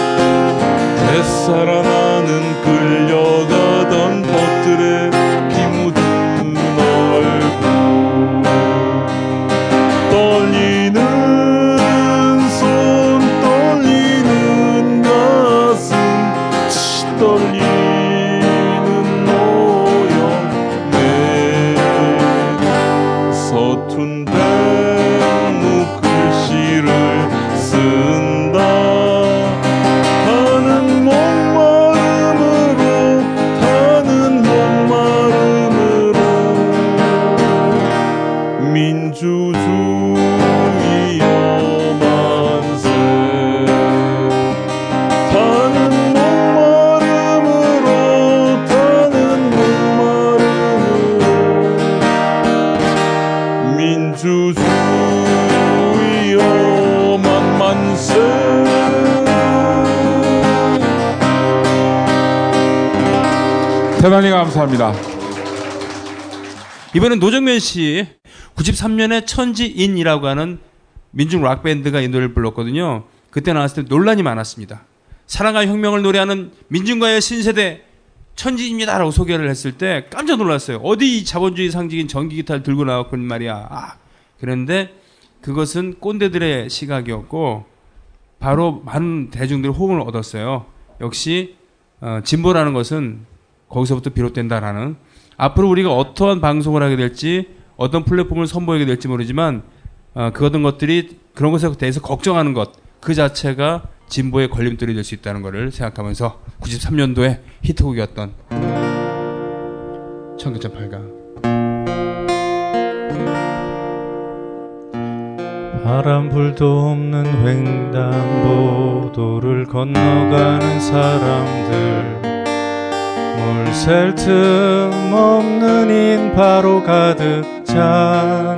되살아나는 끌려가던 벗들의 피 묻은 얼굴 떨리는 손 떨리는 가슴 떨리는 노염내 서툰 백무 글씨를 쓴다 타는 목마름으로 타는 목마름으로 대단히 감사합니다. 이번엔 노정면 씨 93년에 천지인이라고 하는 민중 락 밴드가 이 노래를 불렀거든요. 그때 나왔을 때 논란이 많았습니다. 사랑과 혁명을 노래하는 민중가의 신세대 천지입니다라고 소개를 했을 때 깜짝 놀랐어요. 어디 이 자본주의 상징인 전기 기타를 들고 나왔건 말이야. 그런데 그것은 꼰대들의 시각이었고 바로 많은 대중들의 호응을 얻었어요. 역시 진보라는 것은 거기서부터 비롯된다라는. 앞으로 우리가 어떠한 방송을 하게 될지 어떤 플랫폼을 선보이게 될지 모르지만 그런 것들이 그런 것에 대해서 걱정하는 것 그 자체가 진보의 걸림돌이 될 수 있다는 것을 생각하면서 93년도에 히트곡이었던 청계천 8가 바람 불도 없는 횡단보도를 건너가는 사람들 물 셀 틈 없는 인파로 가득 찬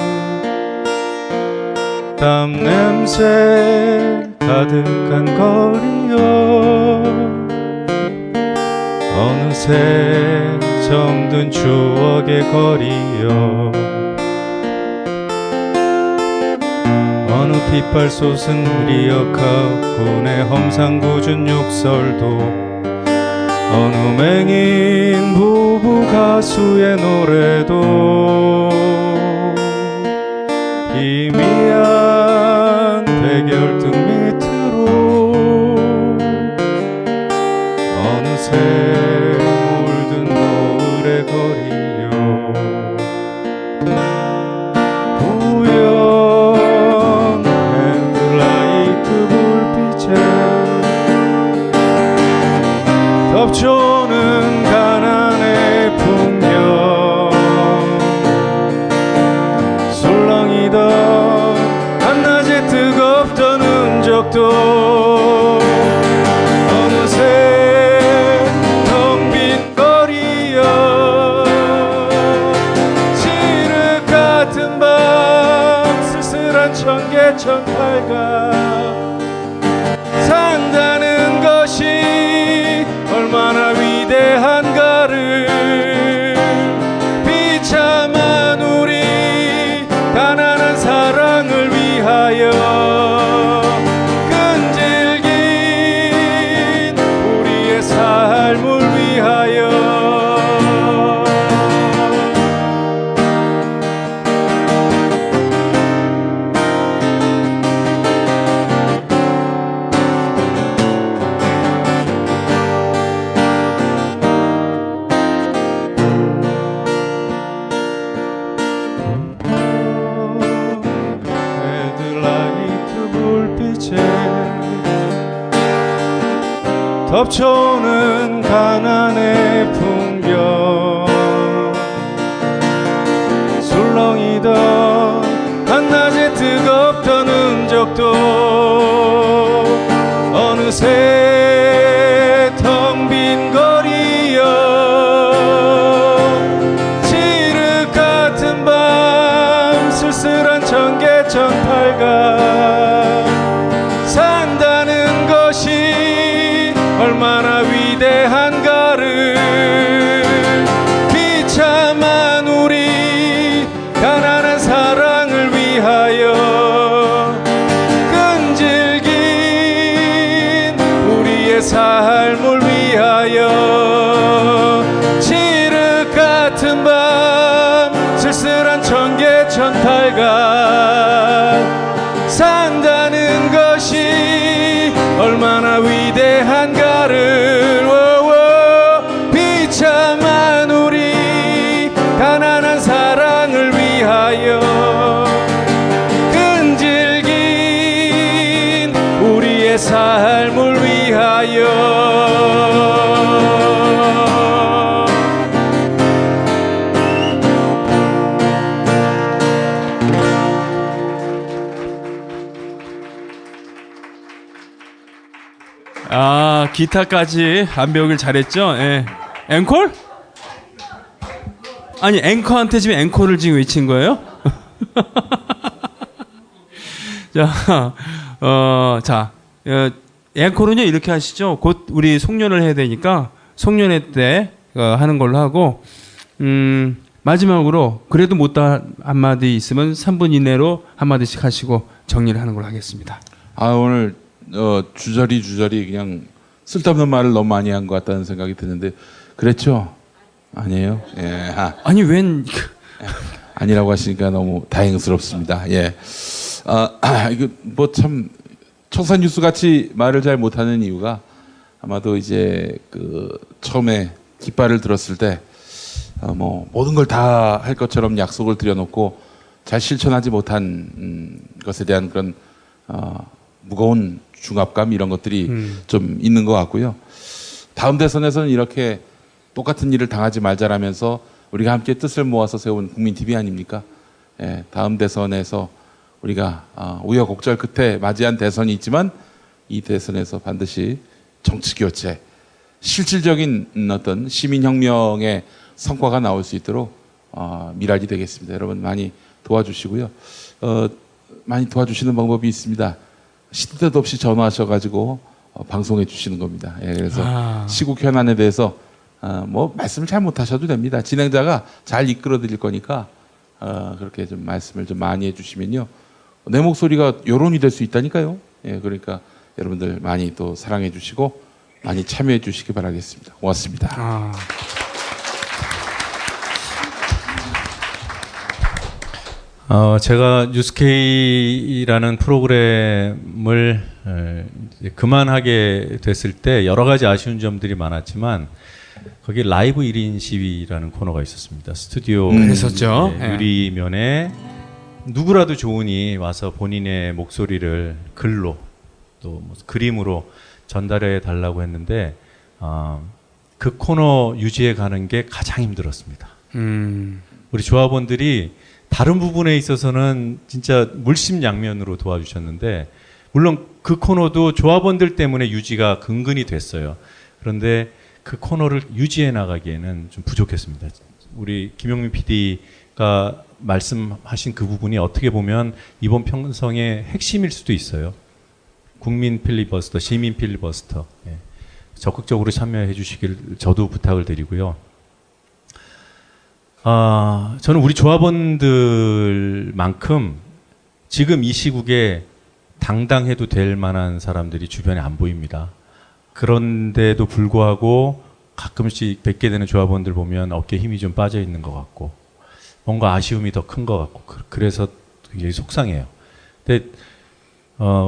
땀 냄새 가득한 거리여 어느새 정든 추억의 거리여 어느 핏발 솟은 리어카군의 험상궂은 욕설도 어느 맹인 부부 가수의 노래도 희미한 백열등 밑으로 어느새 물든 노을의 거리여 부연 핸들라이트 불빛에 덮쳐오는 가난의 풍경 술렁이던 한낮에 뜨겁던 흔적도 어느새 텅 빈 거리여 칠흑 같은 밤 쓸쓸한 청계천 팔가 산다는 것이 얼마나 위대한가를 비참한 우리 가난한 사랑을 위하여 끈질긴 우리의 삶을 위하여 덮쳐오는 가난의 풍경 술렁이던 한낮에 뜨겁던 흔적도 어느새 텅 빈 거리여 칠흑 같은 밤 쓸쓸한 청계천 팔가 산다는 것이 얼마나 위대한가를 비참한 우리 가난한 사랑을 위하여 끈질긴 우리의 삶을 위하여 칠흑 같은 밤 쓸쓸한 청계천 팔가 산다는 것이 얼마나 위대한가를 비참한 우리 가난한 사랑을 위하여 끈질긴 우리의 삶을 위하여 기타까지 안 배우길 잘했죠? 예. 앵콜? 아니 앵커한테 지금 앵콜을 지금 외친 거예요? 앵콜은요 이렇게 하시죠. 곧 우리 송년을 해야 되니까 송년회 때 하는 걸로 하고 마지막으로 그래도 못다 한마디 있으면 3분 이내로 한마디씩 하시고 정리를 하는 걸로 하겠습니다. 오늘 주저리 그냥 쓸데없는 말을 너무 많이 한 것 같다는 생각이 드는데 그랬죠? 아니에요? 예. 아니 웬 아니라고 하시니까 너무 다행스럽습니다. 예. 이거 뭐 참 청산 뉴스 같이 말을 잘 못하는 이유가 아마도 이제 그 처음에 깃발을 들었을 때 뭐 모든 걸 다 할 것처럼 약속을 드려놓고 잘 실천하지 못한 것에 대한 그런 무거운 중압감 이런 것들이 좀 있는 것 같고요. 다음 대선에서는 이렇게 똑같은 일을 당하지 말자라면서 우리가 함께 뜻을 모아서 세운 국민 TV 아닙니까? 예, 다음 대선에서 우리가 우여곡절 끝에 맞이한 대선이 있지만 이 대선에서 반드시 정치 교체, 실질적인 어떤 시민혁명의 성과가 나올 수 있도록 미랄이 되겠습니다. 여러분 많이 도와주시고요. 많이 도와주시는 방법이 있습니다. 시도 때도 없이 전화하셔가지고 방송해 주시는 겁니다. 예, 그래서 시국 현안에 대해서 뭐 말씀을 잘 못하셔도 됩니다. 진행자가 잘 이끌어 드릴 거니까 그렇게 좀 말씀을 좀 많이 해주시면요. 내 목소리가 여론이 될 수 있다니까요. 예, 그러니까 여러분들 많이 또 사랑해 주시고 많이 참여해 주시기 바라겠습니다. 고맙습니다. 제가 뉴스케이라는 프로그램을 그만하게 됐을 때 여러 가지 아쉬운 점들이 많았지만 거기 라이브 1인 시위라는 코너가 있었습니다. 스튜디오 그랬었죠. 유리면에 누구라도 좋으니 와서 본인의 목소리를 글로 또 뭐 그림으로 전달해 달라고 했는데 그 코너 유지해 가는 게 가장 힘들었습니다. 우리 조합원들이 다른 부분에 있어서는 진짜 물심양면으로 도와주셨는데 물론 그 코너도 조합원들 때문에 유지가 근근히 됐어요. 그런데 그 코너를 유지해 나가기에는 좀 부족했습니다. 우리 김용민 PD가 말씀하신 그 부분이 어떻게 보면 이번 편성의 핵심일 수도 있어요. 국민 필리버스터, 시민 필리버스터. 예. 적극적으로 참여해 주시길 저도 부탁을 드리고요. 저는 우리 조합원들만큼 지금 이 시국에 당당해도 될 만한 사람들이 주변에 안 보입니다. 그런데도 불구하고 가끔씩 뵙게 되는 조합원들 보면 어깨에 힘이 좀 빠져 있는 것 같고 뭔가 아쉬움이 더 큰 것 같고 그래서 굉장히 속상해요. 근데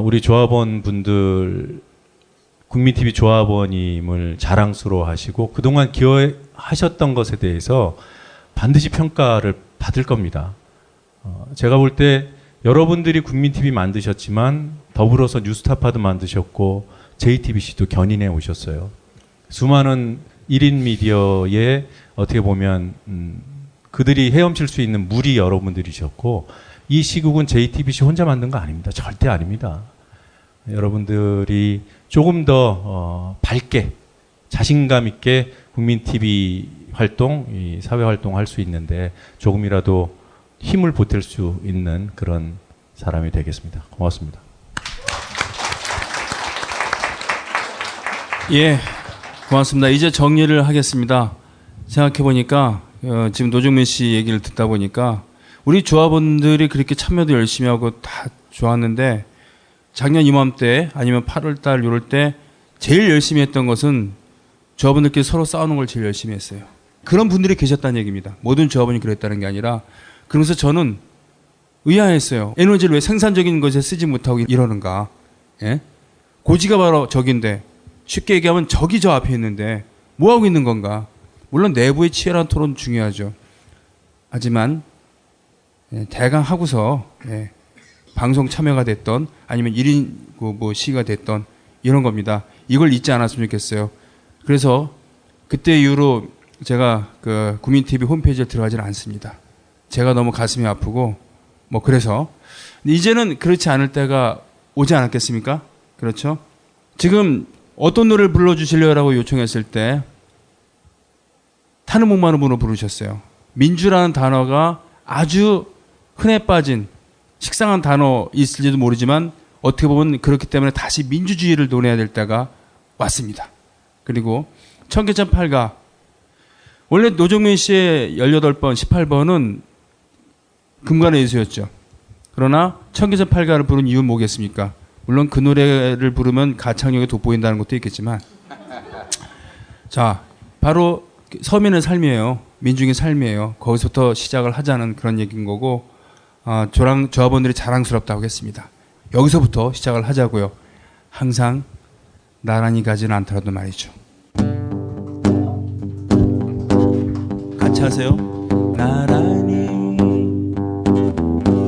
우리 조합원 분들 국민TV 조합원임을 자랑스러워하시고 그동안 기여하셨던 것에 대해서 반드시 평가를 받을 겁니다. 제가 볼 때 여러분들이 국민TV 만드셨지만 더불어서 뉴스타파도 만드셨고 JTBC도 견인해 오셨어요. 수많은 1인 미디어에 어떻게 보면 그들이 헤엄칠 수 있는 물이 여러분들이셨고 이 시국은 JTBC 혼자 만든 거 아닙니다. 절대 아닙니다. 여러분들이 조금 더 밝게 자신감 있게 국민TV 활동, 이 사회 활동할 수 있는데 조금이라도 힘을 보탤 수 있는 그런 사람이 되겠습니다. 고맙습니다. 예, 고맙습니다. 이제 정리를 하겠습니다. 생각해보니까 지금 노정민 씨 얘기를 듣다 보니까 우리 조합원들이 그렇게 참여도 열심히 하고 다 좋았는데 작년 이맘때 아니면 8월달 이럴 때 제일 열심히 했던 것은 조합원들끼리 서로 싸우는 걸 제일 열심히 했어요. 그런 분들이 계셨다는 얘기입니다. 모든 조합원이 그랬다는 게 아니라. 그러면서 저는 의아했어요. 에너지를 왜 생산적인 것에 쓰지 못하고 이러는가. 예? 고지가 바로 적인데 쉽게 얘기하면 적이 저 앞에 있는데 뭐 하고 있는 건가. 물론 내부의 치열한 토론 중요하죠. 하지만 대강 하고서 방송 참여가 됐던 아니면 1인 뭐 시위가 됐던 이런 겁니다. 이걸 잊지 않았으면 좋겠어요. 그래서 그때 이후로 제가 그 국민TV 홈페이지에 들어가지는 않습니다. 제가 너무 가슴이 아프고 뭐 그래서 이제는 그렇지 않을 때가 오지 않았겠습니까? 그렇죠? 지금 어떤 노래를 불러주실래요라고 요청했을 때 타는 목마름으로 부르셨어요. 민주라는 단어가 아주 흔해 빠진 식상한 단어있을지도 모르지만 어떻게 보면 그렇기 때문에 다시 민주주의를 논해야 될 때가 왔습니다. 그리고 청계천 8가 원래 노정민 씨의 18번, 18번은 금관의 예수였죠. 그러나 청계천 팔가를 부른 이유는 뭐겠습니까? 물론 그 노래를 부르면 가창력이 돋보인다는 것도 있겠지만, 자, 바로 서민의 삶이에요. 민중의 삶이에요. 거기서부터 시작을 하자는 그런 얘기인 거고, 조합원들이 자랑스럽다고 했습니다. 여기서부터 시작을 하자고요. 항상 나란히 가지는 않더라도 말이죠. 같이 하세요.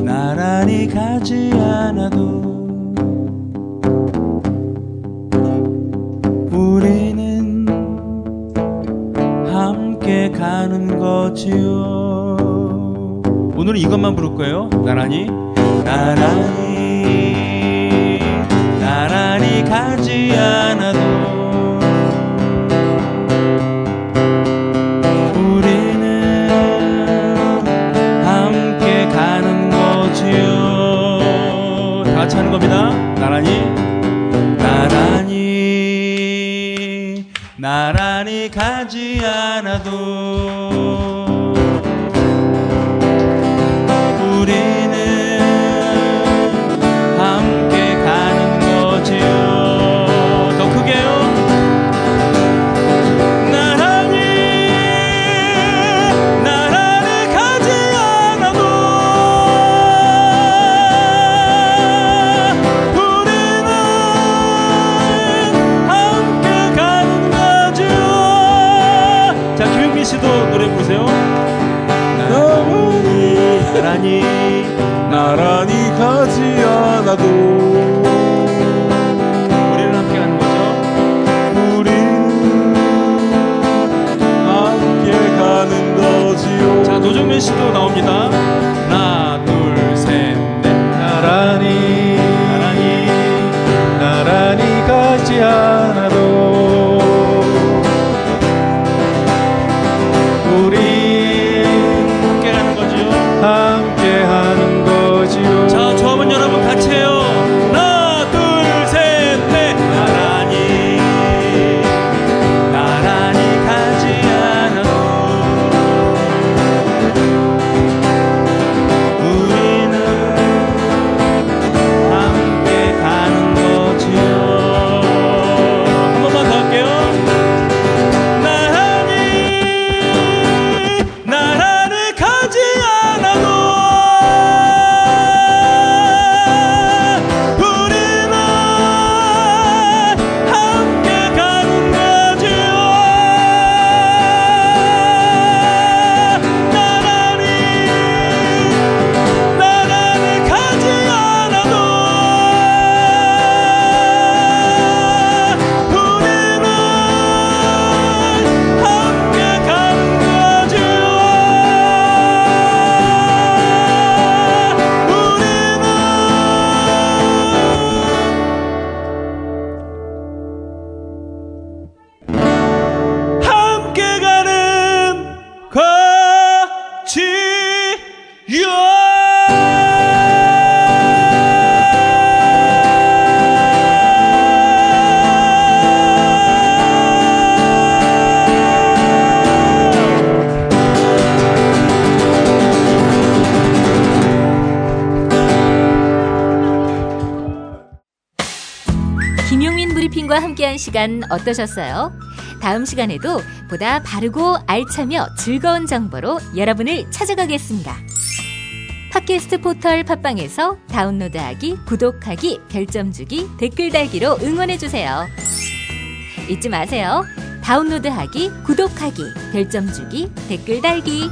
나란히 가지 않아도 우리는 함께 가는 거지요. 오늘은 이것만 부를 거예요. 나란히 가지 않아도 우리는 함께 가는 거지요. 다 같이 하는 겁니다. 나란히 가지 않아도 우리는 함께 가는 거지요. 더 크게요. 나란히 가지 않아도 우리는 함께 가는 거지요. 자, 김용민 씨도 노래 부르세요. 나란히 가지 않아도 우리는 함께 가는 거죠. 우리는 함께 가는 거지요. 자, 노정민 씨도 나옵니다. 하나, 둘, 셋, 넷. 나란히 가지 않아도 우리 함께 가는 거죠. 함께 하는 거지요. 자, 조합원 여러분 같이 해요. 하나, 둘, 셋, 넷. 나란히 가지 않아도 우리는 함께 가는 거지요. 한 번만 더 할게요. 나란히 가지 않아도 우리는 함께 가는 거지요. 나란히 가지 않아도 우리는 함께 가는 거지요. 함께 가는 김용민 브리핑과 함께한 시간 어떠셨어요? 다음 시간에도 보다 바르고 알차며 즐거운 정보로 여러분을 찾아가겠습니다. 팟캐스트 포털 팟빵에서 다운로드하기, 구독하기, 별점 주기, 댓글 달기로 응원해주세요. 잊지 마세요. 다운로드하기, 구독하기, 별점 주기, 댓글 달기.